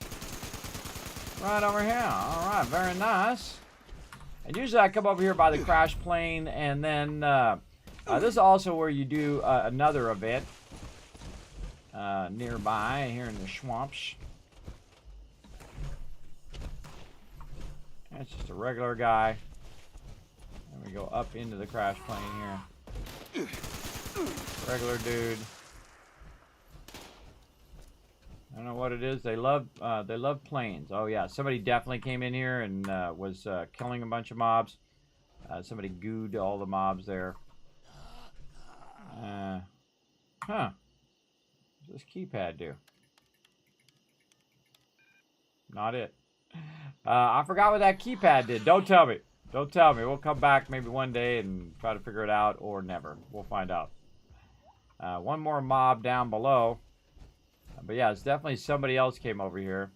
Right over here. All right, very nice. And usually I come over here by the crash plane, and then this is also where you do another event nearby here in the swamps. That's just a regular guy. And we go up into the crash plane here. Regular dude. I don't know what it is. They love planes. Oh yeah, somebody definitely came in here and was killing a bunch of mobs. Somebody gooed all the mobs there. Huh? What does this keypad do? Not it. I forgot what that keypad did. Don't tell me. Don't tell me. We'll come back maybe one day and try to figure it out, or never. We'll find out. One more mob down below. But yeah, it's definitely somebody else came over here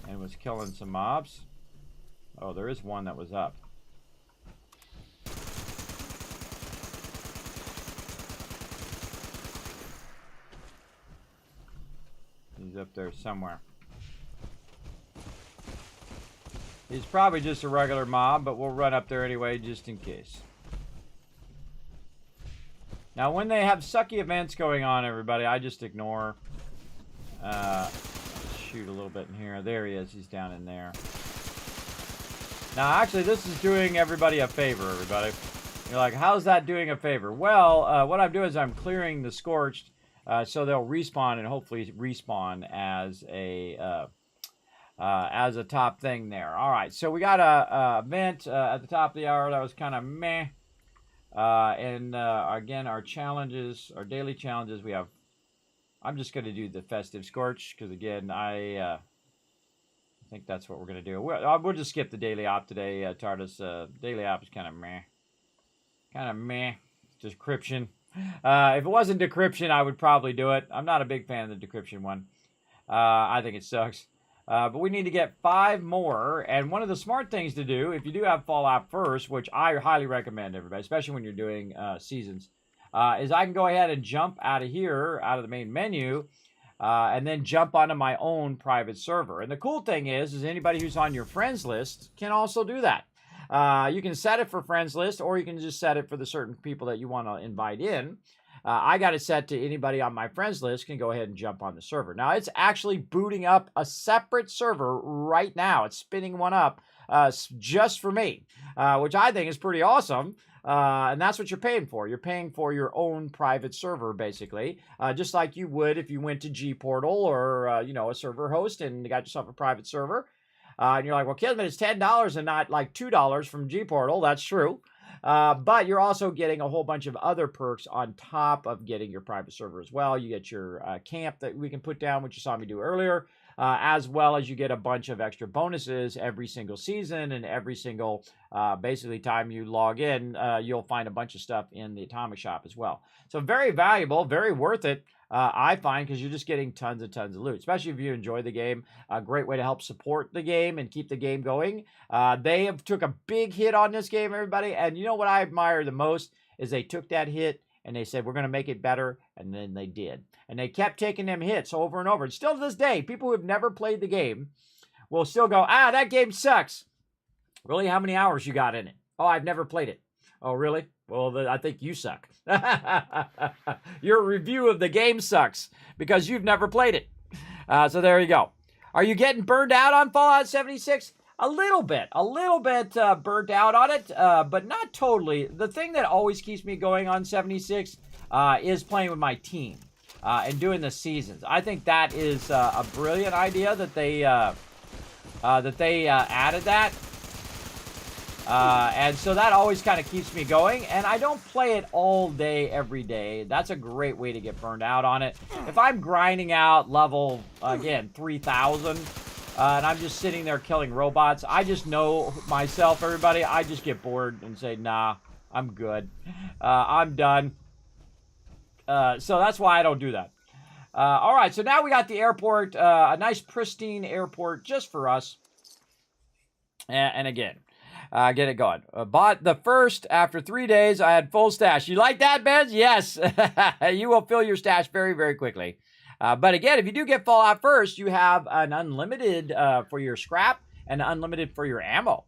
and was killing some mobs. Oh, there is one that was up. He's up there somewhere. He's probably just a regular mob, but we'll run up there anyway just in case. Now, when they have sucky events going on, everybody, I just ignore. Shoot a little bit in here. There he is. He's down in there. Now, actually, this is doing everybody a favor, everybody. You're like, how's that doing a favor? Well, what I'm doing is I'm clearing the Scorched, so they'll respawn and hopefully respawn as a top thing there. All right, so we got a event at the top of the hour that was kind of meh. And again, our challenges, our daily challenges, we have. I'm just going to do the Festive Scorch because again, I think that's what we're going to do. We'll just skip the daily op today. TARDIS daily op is kind of meh. Decryption. If it wasn't decryption, I would probably do it. I'm not a big fan of the decryption one. I think it sucks. But we need to get 5 more. And one of the smart things to do, if you do have Fallout first, which I highly recommend, everybody, especially when you're doing seasons, is I can go ahead and jump out of here, out of the main menu, and then jump onto my own private server. And the cool thing is anybody who's on your friends list can also do that. You can set it for friends list, or you can just set it for the certain people that you want to invite in. I got it set to anybody on my friends list can go ahead and jump on the server. Now, it's actually booting up a separate server right now. It's spinning one up just for me, which I think is pretty awesome. And that's what you're paying for. You're paying for your own private server, basically, just like you would if you went to Gportal or, a server host and you got yourself a private server. And you're like, well, Kismet, it's $10 and not like $2 from Gportal. That's true. But you're also getting a whole bunch of other perks on top of getting your private server as well. You get your camp that we can put down, which you saw me do earlier, as well as you get a bunch of extra bonuses every single season, and every single basically time you log in, you'll find a bunch of stuff in the Atomic Shop as well. So very valuable, very worth it. I find, because you're just getting tons and tons of loot, especially if you enjoy the game. A great way to help support the game and keep the game going. They have took a big hit on this game, everybody, and you know what I admire the most is they took that hit and they said, we're going to make it better, and then they did. And they kept taking them hits over and over. And still to this day, people who have never played the game will still go, that game sucks. Really, how many hours you got in it? Oh, I've never played it. Oh, really? Well, I think you suck. Your review of the game sucks because you've never played it. So there you go. Are you getting burned out on Fallout 76? A little bit burnt out on it, but not totally. The thing that always keeps me going on 76 is playing with my team and doing the seasons. I think that is a brilliant idea that they added that. And so that always kind of keeps me going, and I don't play it all day, every day. That's a great way to get burned out on it. If I'm grinding out level, again, 3,000, and I'm just sitting there killing robots. I just know myself, everybody. I just get bored and say, nah, I'm good. I'm done. So that's why I don't do that. All right, so now we got the airport, a nice pristine airport just for us. And again, get it going. Bought the first after 3 days. I had full stash. You like that, Benz? Yes. You will fill your stash very, very quickly. But again, if you do get Fallout first, you have an unlimited for your scrap and unlimited for your ammo,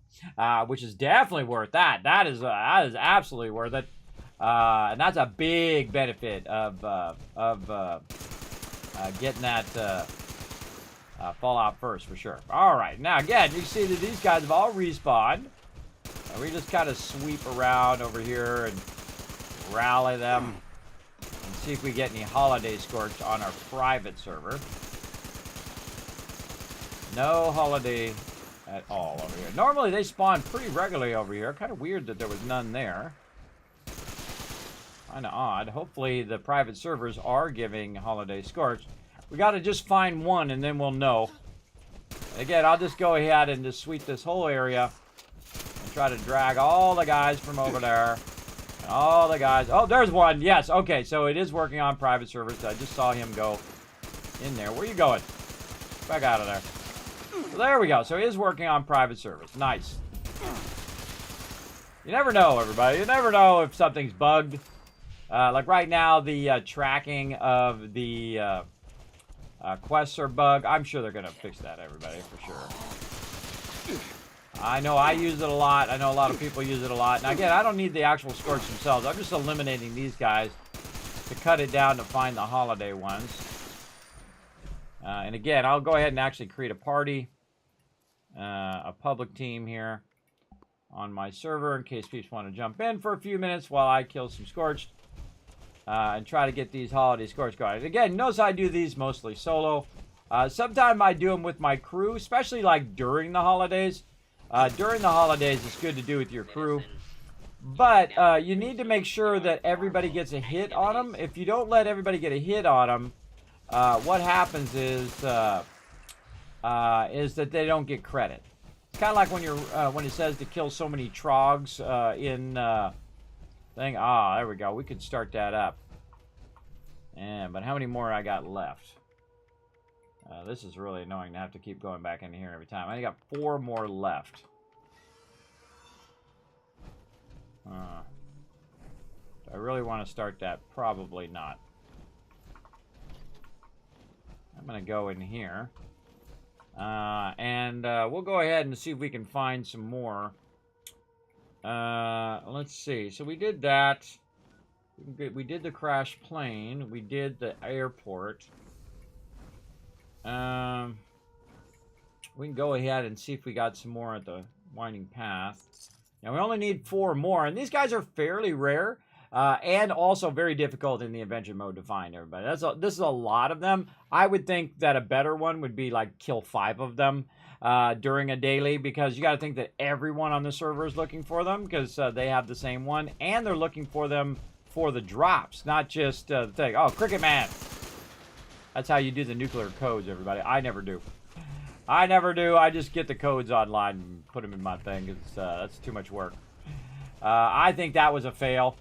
which is definitely worth that. That is absolutely worth it. And that's a big benefit of getting that Fallout first for sure. All right, now again, you see that these guys have all respawned. We just kind of sweep around over here and rally them and see if we get any holiday scorch on our private server. No holiday at all over here. Normally they spawn pretty regularly over here. Kind of weird that there was none there. Kind of odd. Hopefully the private servers are giving holiday scorch. We got to just find one and then we'll know. Again, I'll just go ahead and just sweep this whole area and try to drag all the guys from over there. All the guys. Oh, there's one. Yes. Okay, so it is working on private servers. I just saw him go in there. Where are you going? Back out of there. So there we go. So it is working on private servers. Nice. You never know, everybody. You never know if something's bugged. Like right now, the tracking of the quests are bugged. I'm sure they're going to fix that, everybody, for sure. I know I use it a lot. I know a lot of people use it a lot. Now, again, I don't need the actual scorch themselves. I'm just eliminating these guys to cut it down to find the holiday ones. And again, I'll go ahead and actually create a party, a public team here on my server in case people want to jump in for a few minutes while I kill some scorched. And try to get these holiday scores going. Again, notice I do these mostly solo. Sometimes I do them with my crew, especially like during the holidays. During the holidays, it's good to do with your crew. But you need to make sure that everybody gets a hit on them. If you don't let everybody get a hit on them, what happens is that they don't get credit. It's kind of like when you're when it says to kill so many trogs in thing. Ah, there we go. We could start that up. Yeah, but how many more I got left? This is really annoying to have to keep going back in here every time. I got 4 more left. Do I really want to start that? Probably not. I'm going to go in here. And we'll go ahead and see if we can find some more. Let's see. So we did that. We did the crash plane. We did the airport. We can go ahead and see if we got some more at the winding path. Now we only need 4 more, and these guys are fairly rare, and also very difficult in the adventure mode to find. Everybody, this is a lot of them. I would think that a better one would be like kill 5 of them during a daily, because you got to think that everyone on the server is looking for them because they have the same one, and they're looking for them for the drops, not just the thing. Oh, Cricket Man. That's how you do the nuclear codes, everybody. I never do. I never do. I just get the codes online and put them in my thing because that's too much work. I think that was a fail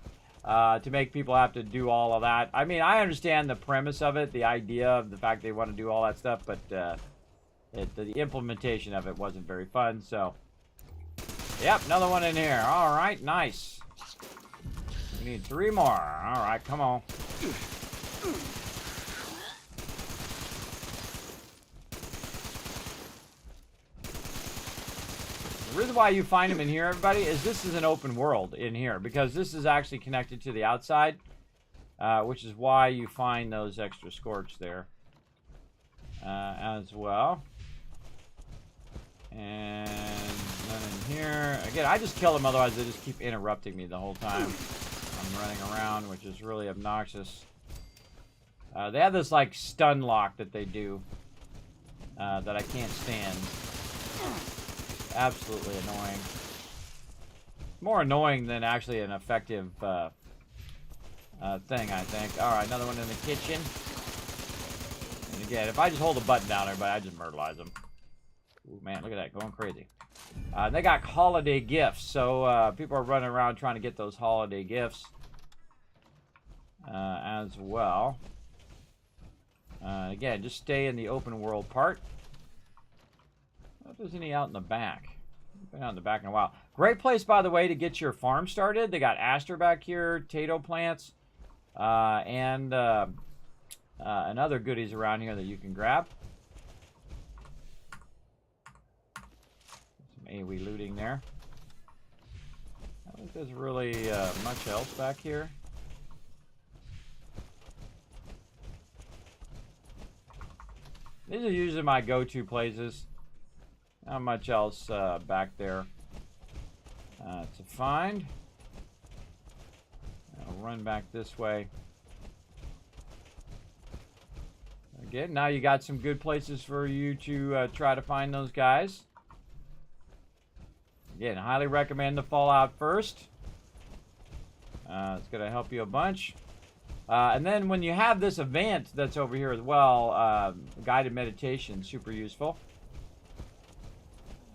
to make people have to do all of that. I mean, I understand the premise of it, the idea of the fact they want to do all that stuff, but the implementation of it wasn't very fun. So, yep, another one in here. All right, nice. We need 3 more. All right, come on. The reason why you find them in here, everybody, is this is an open world in here, because this is actually connected to the outside, which is why you find those extra scorch there as well. And none in here. Again, I just kill them, otherwise they just keep interrupting me the whole time I'm running around, which is really obnoxious. They have this like stun lock that they do that I can't stand. Absolutely annoying. More annoying than actually an effective thing, I think. Alright, another one in the kitchen. And again, if I just hold the button down, everybody, I just myrtleize them. Ooh, man, look at that, going crazy. They got holiday gifts, so people are running around trying to get those holiday gifts as well. Again, just stay in the open world part. I don't know if there's any out in the back. Been out in the back in a while. Great place, by the way, to get your farm started. They got aster back here, potato plants, and other goodies around here that you can grab. Some AoE looting there. I don't think there's really much else back here. These are usually my go-to places. Not much else back there to find. I'll run back this way. Again, now you got some good places for you to try to find those guys. Again, highly recommend the Fallout first. It's going to help you a bunch. And then when you have this event that's over here as well, guided meditation, super useful.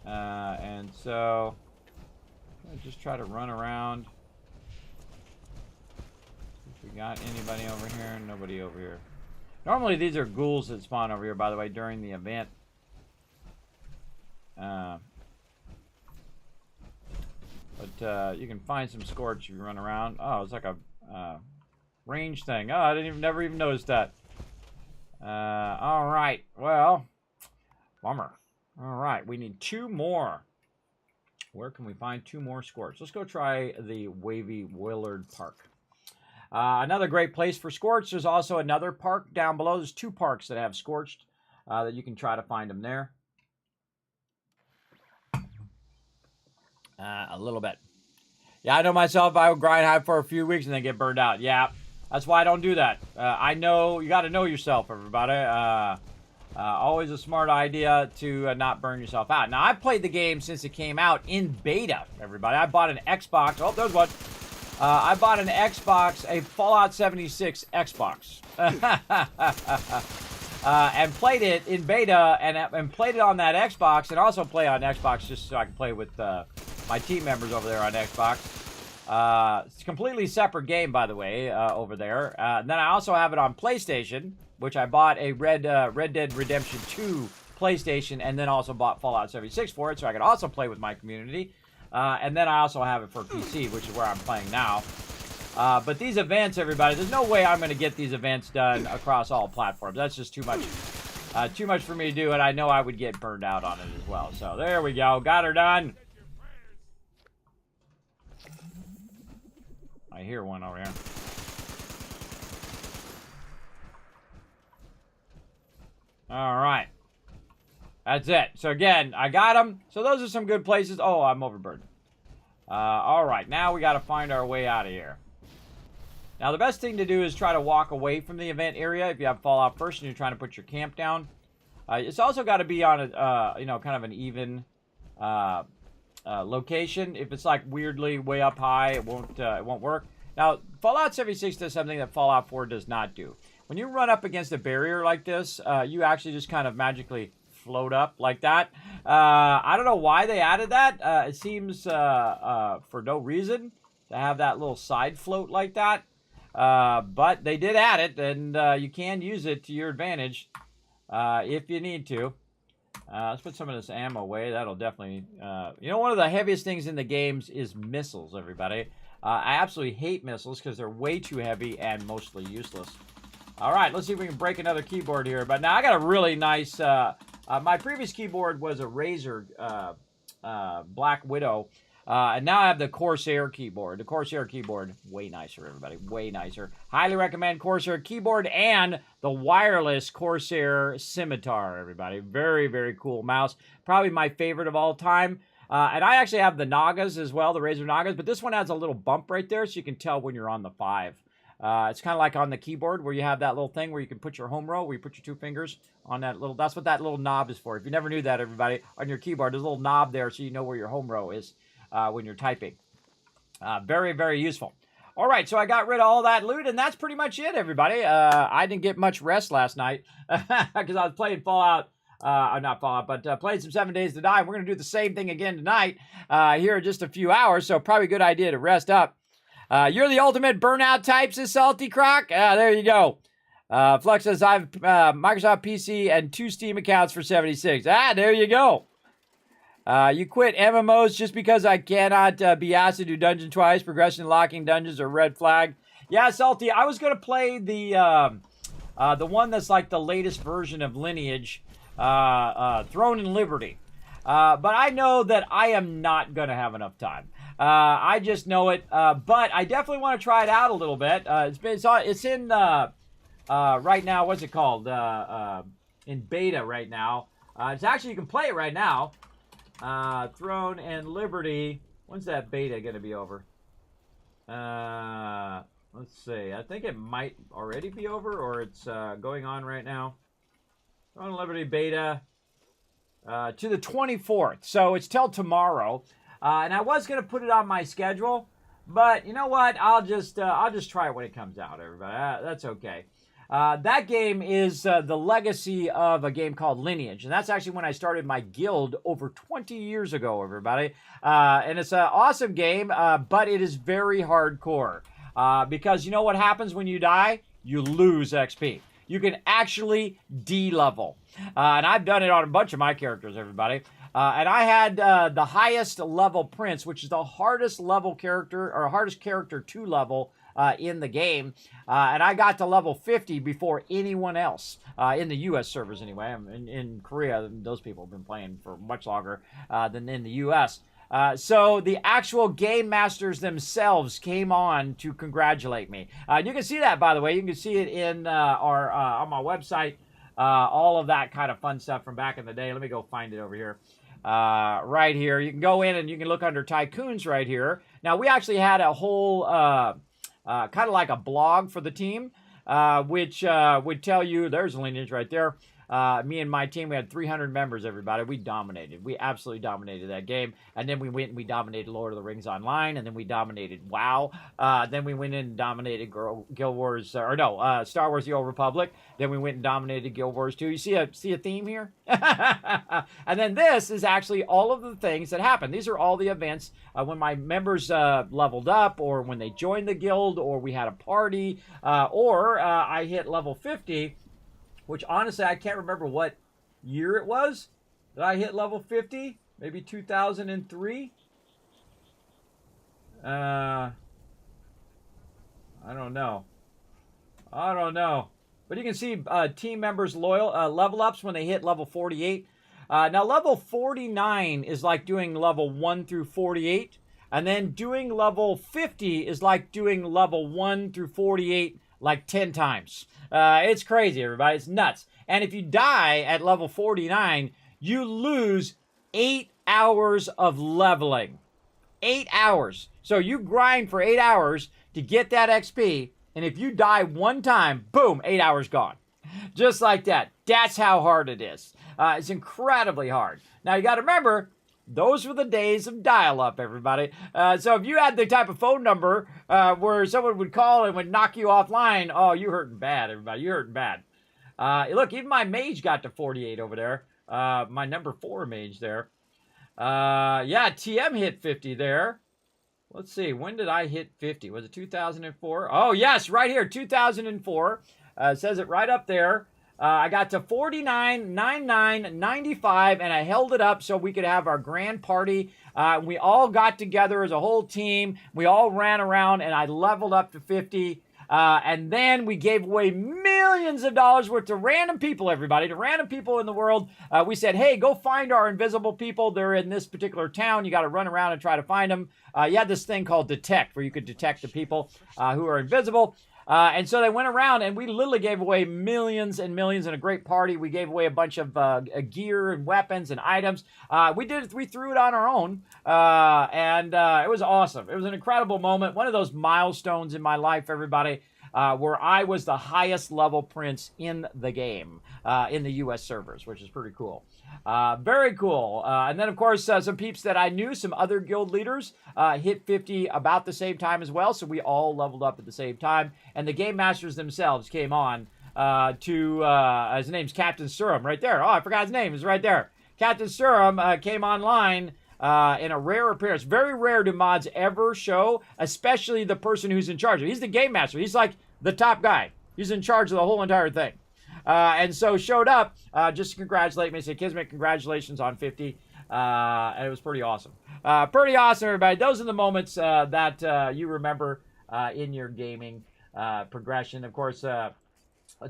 And so, I'll just try to run around. If we got anybody over here, nobody over here. Normally these are ghouls that spawn over here, by the way, during the event. But you can find some scorch if you run around. Oh, it's like a range thing. Oh, I never even noticed that. All right. Well, bummer. All right, we need 2 more. Where can we find 2 more scorch? Let's go try the Wavy Willard Park. Another great place for scorch. There's also another park down below. There's 2 parks that have scorched that you can try to find them there. A little bit. Yeah, I know myself. I would grind high for a few weeks and then get burned out. Yeah, that's why I don't do that. I know you got to know yourself, everybody. Always a smart idea to not burn yourself out. Now, I've played the game since it came out in beta, everybody. I bought an Xbox. Oh, there's one. I bought an Xbox, a Fallout 76 Xbox. And played it in beta and played it on that Xbox and also play on Xbox just so I can play with my team members over there on Xbox. It's a completely separate game, by the way, over there. And then I also have it on PlayStation, which I bought a Red Dead Redemption 2 PlayStation and then also bought Fallout 76 for it so I could also play with my community. And then I also have it for PC, which is where I'm playing now. But these events, everybody, there's no way I'm going to get these events done across all platforms. That's just too much for me to do, and I know I would get burned out on it as well. So there we go. Got her done. I hear one over here. All right. That's it. So again, I got them. So those are some good places. Oh, I'm overburdened. All right. Now we got to find our way out of here. Now, the best thing to do is try to walk away from the event area if you have Fallout first and you're trying to put your camp down. It's also got to be on a, kind of an even location. If it's like weirdly way up high, it won't work. Now, Fallout 76 does something that Fallout 4 does not do. When you run up against a barrier like this, you actually just kind of magically float up like that. I don't know why they added that. It seems for no reason to have that little side float like that. But they did add it, and you can use it to your advantage if you need to. Let's put some of this ammo away. That'll definitely... one of the heaviest things in the games is missiles, everybody. I absolutely hate missiles because they're way too heavy and mostly useless. All right, let's see if we can break another keyboard here. But now I got a really nice... my previous keyboard was a Razer Black Widow. And now I have the Corsair keyboard. The Corsair keyboard, way nicer, everybody. Way nicer. Highly recommend Corsair keyboard and the wireless Corsair Scimitar, everybody. Very, very cool mouse. Probably my favorite of all time. And I actually have the Nagas as well, the Razer Nagas. But this one has a little bump right there so you can tell when you're on the 5. It's kind of like on the keyboard where you have that little thing where you can put your home row, where you put your 2 fingers on that little... That's what that little knob is for. If you never knew that, everybody, on your keyboard, there's a little knob there so you know where your home row is. When you're typing. Very, very useful. All right, so I got rid of all that loot, and that's pretty much it, everybody. I didn't get much rest last night because I was playing Fallout Not Fallout, but played some 7 Days to Die. We're going to do the same thing again tonight here in just a few hours, so probably a good idea to rest up. You're the ultimate burnout type, says Salty Croc. There you go. Flux says, I have Microsoft PC and 2 Steam accounts for 76. There you go. You quit MMOs just because I cannot be asked to do dungeon twice. Progression locking dungeons are red flag. Yeah, Salty, I was going to play the one that's like the latest version of Lineage, Throne and Liberty. But I know that I am not going to have enough time. I just know it. But I definitely want to try it out a little bit. It's in right now. What's it called? In beta right now. It's actually, you can play it right now. Throne and Liberty. When's that beta going to be over? Let's see. I think it might already be over, or it's going on right now. Throne and Liberty beta to the 24th. So it's till tomorrow. And I was going to put it on my schedule, but you know what? I'll just try it when it comes out, everybody. That's okay. That game is the legacy of a game called Lineage, and that's actually when I started my guild over 20 years ago, everybody. And it's an awesome game, but it is very hardcore. Because you know what happens when you die? You lose XP. You can actually D-level. And I've done it on a bunch of my characters, everybody. And I had the highest level Prince, which is the hardest level character, or hardest character to level in the game. And I got to level 50 before anyone else, in the U.S. servers anyway. In Korea, those people have been playing for much longer than in the U.S. So the actual game masters themselves came on to congratulate me. You can see that, by the way. You can see it in on my website. All of that kind of fun stuff from back in the day. Let me go find it over here. Right here. You can go in and you can look under Tycoons right here. Now, we actually had a whole kind of like a blog for the team, which would tell you, there's Lineage right there. Me and my team, we had 300 members, everybody. We dominated. We absolutely dominated that game. And then we went and we dominated Lord of the Rings Online. And then we dominated WoW. Then we went in and dominated Guild Wars, Star Wars The Old Republic. Then we went and dominated Guild Wars 2. You see a theme here? And then this is actually all of the things that happened. These are all the events when my members leveled up, or when they joined the guild, or we had a party, or I hit level 50. Which, honestly, I can't remember what year it was that I hit level 50. Maybe 2003? I don't know. But you can see team members' level ups when they hit level 48. Now, level 49 is like doing level 1 through 48. And then doing level 50 is like doing level 1 through 48 like 10 times. It's crazy, everybody. It's nuts. And if you die at level 49, you lose 8 hours of leveling. 8 hours. So you grind for 8 hours to get that XP, and if you die one time, boom, 8 hours gone. Just like that. That's how hard it is. It's incredibly hard. Now, you got to remember, those were the days of dial-up, everybody. So if you had the type of phone number where someone would call and would knock you offline, oh, you hurting bad, everybody. You hurting bad. Look, even my mage got to 48 over there. My number 4 mage there. Yeah, TM hit 50 there. Let's see. When did I hit 50? Was it 2004? Oh, yes, right here, 2004. It says it right up there. I got to 49, 99, 95, and I held it up so we could have our grand party. We all got together as a whole team. We all ran around, and I leveled up to 50. And then we gave away millions of dollars worth to random people, everybody, to random people in the world. We said, hey, go find our invisible people. They're in this particular town. You got to run around and try to find them. You had this thing called Detect, where you could detect the people who are invisible. And so they went around, and we literally gave away millions and millions in a great party. We gave away a bunch of gear and weapons and items. We threw it on our own, and it was awesome. It was an incredible moment, one of those milestones in my life, everybody, where I was the highest level prince in the game, in the U.S. servers, which is pretty cool. Very cool. And then, of course, some peeps that I knew, some other guild leaders, hit 50 about the same time as well. So we all leveled up at the same time. And the game masters themselves came on his name's Captain Serum right there. Oh, I forgot his name. It's right there. Captain Serum came online in a rare appearance. Very rare do mods ever show, especially the person who's in charge. He's the game master. He's like the top guy. He's in charge of the whole entire thing. And so showed up just to congratulate me. Say, Kismet, congratulations on 50. And it was pretty awesome. Pretty awesome, everybody. Those are the moments that you remember in your gaming progression. Of course,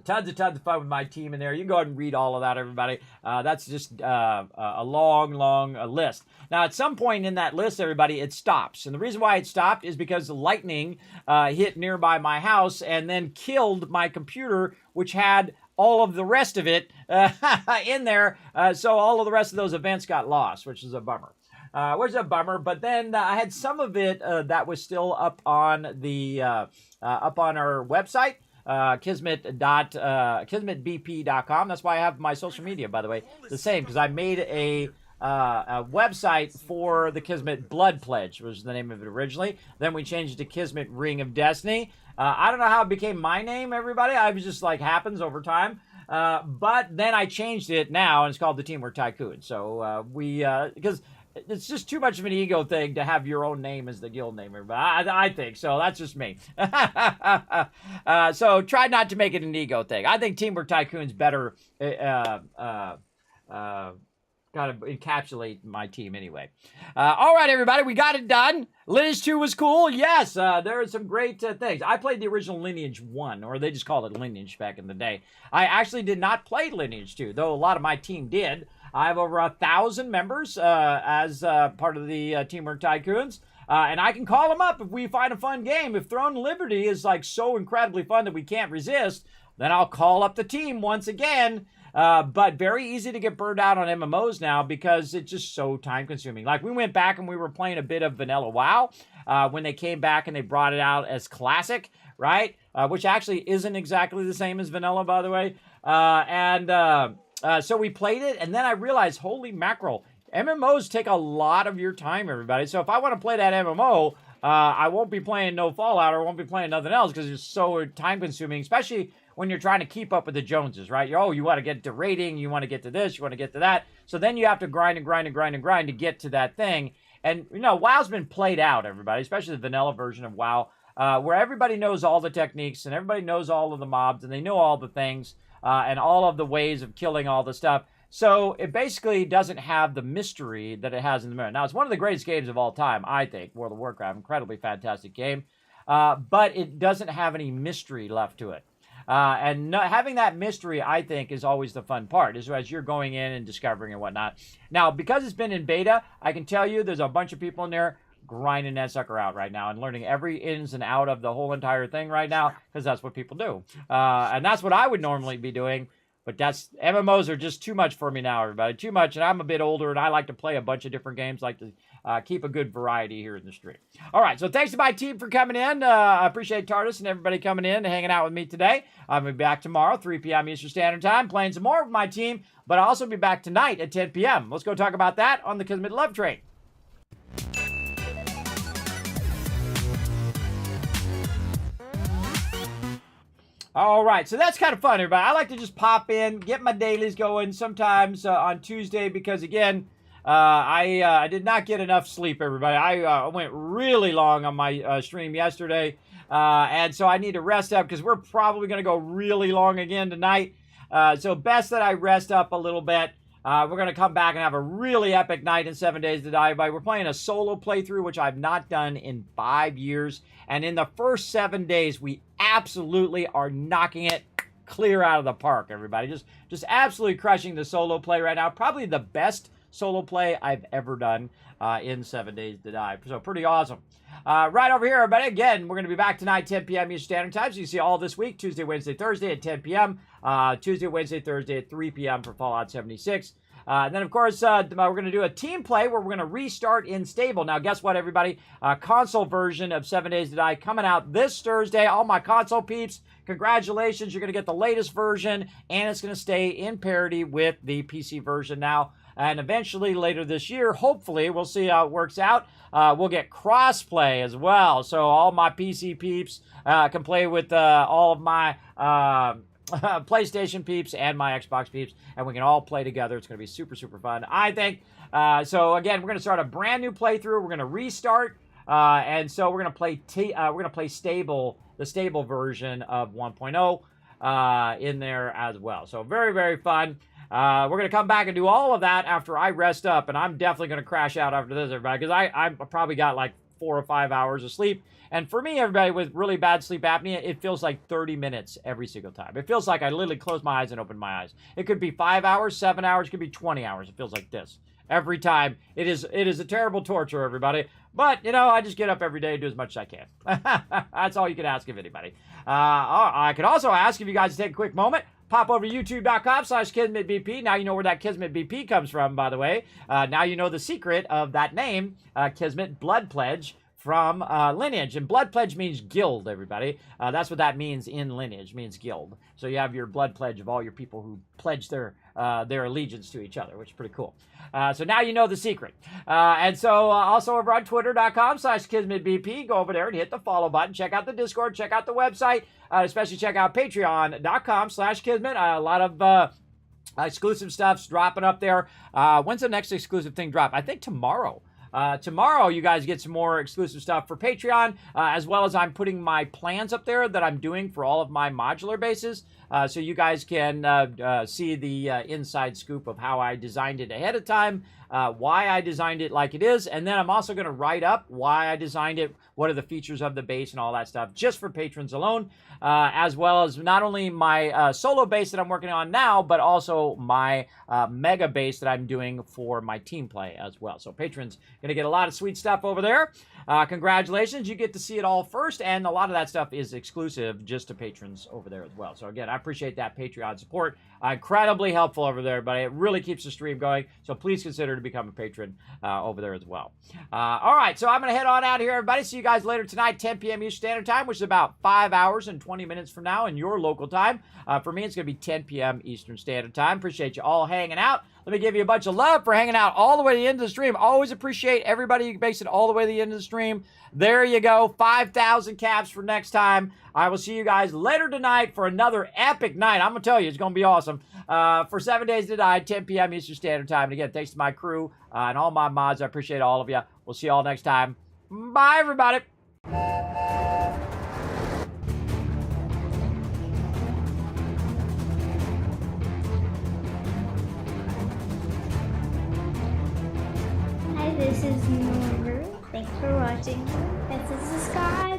tons of fun with my team in there. You can go ahead and read all of that, everybody. That's just a long list. Now, at some point in that list, everybody, it stops. And the reason why it stopped is because lightning hit nearby my house and then killed my computer, which had all of the rest of it in there. So all of the rest of those events got lost, which is a bummer. But then I had some of it that was still up on the up on our website. Kismetbp.com. That's why I have my social media, by the way, the same, because I made a website for the Kismet Blood Pledge, was the name of it originally. Then we changed it to Kismet Ring of Destiny. I don't know how it became my name, everybody. I was just like, happens over time. But then I changed it now, and it's called the Teamwork Tycoons. So because it's just too much of an ego thing to have your own name as the guild name, everybody. I think so. That's just me. So try not to make it an ego thing. I think Teamwork Tycoons better kind of encapsulate my team anyway. All right, everybody, we got it done. Lineage 2 was cool. Yes, there are some great things. I played the original Lineage 1, or they just called it Lineage back in the day. I actually did not play Lineage 2, though a lot of my team did. I have over 1,000 members as part of the Teamwork Tycoons. And I can call them up if we find a fun game. If Throne Liberty is like so incredibly fun that we can't resist, then I'll call up the team once again. But very easy to get burned out on MMOs now because it's just so time consuming. Like we went back and we were playing a bit of Vanilla WoW when they came back and they brought it out as Classic, right? Which actually isn't exactly the same as Vanilla, by the way. So we played it, and then I realized, holy mackerel, MMOs take a lot of your time, everybody. So if I want to play that MMO, I won't be playing no Fallout or won't be playing nothing else because it's so time-consuming, especially when you're trying to keep up with the Joneses, right? You want to get to rating, you want to get to this, you want to get to that. So then you have to grind to get to that thing. And, you know, WoW's been played out, everybody, especially the vanilla version of WoW, where everybody knows all the techniques and everybody knows all of the mobs and they know all the things. And all of the ways of killing all the stuff. So it basically doesn't have the mystery that it has in the mirror. Now, it's one of the greatest games of all time, I think, World of Warcraft. Incredibly fantastic game. But it doesn't have any mystery left to it. Having that mystery, I think, is always the fun part, is as you're going in and discovering and whatnot. Now, because it's been in beta, I can tell you there's a bunch of people in there grinding that sucker out right now and learning every ins and out of the whole entire thing right now because that's what people do. And that's what I would normally be doing. But MMOs are just too much for me now, everybody. Too much. And I'm a bit older and I like to play a bunch of different games, like to keep a good variety here in the stream. All right. So thanks to my team for coming in. I appreciate TARDIS and everybody coming in and hanging out with me today. I'll be back tomorrow, 3 p.m. Eastern Standard Time, playing some more with my team. But I'll also be back tonight at 10 p.m. Let's go talk about that on the Kismet Love Train. All right, so that's kind of fun, everybody. I like to just pop in, get my dailies going sometimes on Tuesday because, again, I did not get enough sleep, everybody. I went really long on my stream yesterday, and so I need to rest up because we're probably going to go really long again tonight. So best that I rest up a little bit. We're going to come back and have a really epic night in 7 Days to Die. Everybody. We're playing a solo playthrough, which I've not done in 5 years. And in the first 7 days, we absolutely are knocking it clear out of the park, everybody. Just absolutely crushing the solo play right now. Probably the best solo play I've ever done in 7 Days to Die. So pretty awesome. Right over here, everybody. Again, we're going to be back tonight, 10 p.m. Eastern Standard Time. So you see all this week, Tuesday, Wednesday, Thursday at 10 p.m. Tuesday, Wednesday, Thursday at 3 p.m. for Fallout 76. And then, of course, we're going to do a team play where we're going to restart in stable. Now, guess what, everybody? Console version of 7 Days to Die coming out this Thursday. All my console peeps, congratulations. You're going to get the latest version, and it's going to stay in parity with the PC version now. And eventually, later this year, hopefully, we'll see how it works out. We'll get cross-play as well. So all my PC peeps can play with all of my PlayStation peeps and my Xbox peeps, and we can all play together. It's going to be super, super fun, I think. So again, we're going to start a brand new playthrough. We're going to restart, and so we're going to play stable, the stable version of 1.0 in there as well. So very, very fun. We're going to come back and do all of that after I rest up, and I'm definitely going to crash out after this, everybody, because I probably got like 4 or 5 hours of sleep. And for me, everybody, with really bad sleep apnea, it feels like 30 minutes every single time. It feels like I literally close my eyes and open my eyes. It could be 5 hours, 7 hours, it could be 20 hours. It feels like this every time. It is a terrible torture, everybody. But, you know, I just get up every day and do as much as I can. That's all you can ask of anybody. I could also ask if you guys take a quick moment, pop over to youtube.com/KismetBP. Now you know where that Kismet BP comes from, by the way. Now you know the secret of that name, Kismet Blood Pledge, from Lineage. And Blood Pledge means guild, everybody. That's what that means in Lineage, means guild. So you have your blood pledge of all your people who pledge their allegiance to each other, which is pretty cool. So now you know the secret. And so also over on twitter.com/KismetBP, go over there and hit the follow button. Check out the Discord, check out the website, especially check out patreon.com/Kismet. A lot of exclusive stuff's dropping up there. When's the next exclusive thing drop? I think tomorrow. Tomorrow, you guys get some more exclusive stuff for Patreon, as well as I'm putting my plans up there that I'm doing for all of my modular bases. So you guys can see the inside scoop of how I designed it ahead of time, why I designed it like it is, and then I'm also going to write up why I designed it, what are the features of the base and all that stuff, just for patrons alone, as well as not only my solo base that I'm working on now, but also my mega base that I'm doing for my team play as well. So patrons going to get a lot of sweet stuff over there. Congratulations, you get to see it all first, and a lot of that stuff is exclusive just to patrons over there as well. So again, I appreciate that Patreon support. Incredibly helpful over there, but it really keeps the stream going. So please consider to become a patron over there as well. All right, so I'm going to head on out here, everybody. See you guys later tonight, 10 p.m. Eastern Standard Time, which is about 5 hours and 20 minutes from now in your local time. For me, it's going to be 10 p.m. Eastern Standard Time. Appreciate you all hanging out. Let me give you a bunch of love for hanging out all the way to the end of the stream. Always appreciate everybody who makes it all the way to the end of the stream. There you go. 5,000 caps for next time. I will see you guys later tonight for another epic night. I'm going to tell you, it's going to be awesome. For 7 days to die, 10 p.m. Eastern Standard Time. And again, thanks to my crew and all my mods. I appreciate all of you. We'll see you all next time. Bye, everybody. Hi, this is Noru. Thanks for watching. This is the Sky.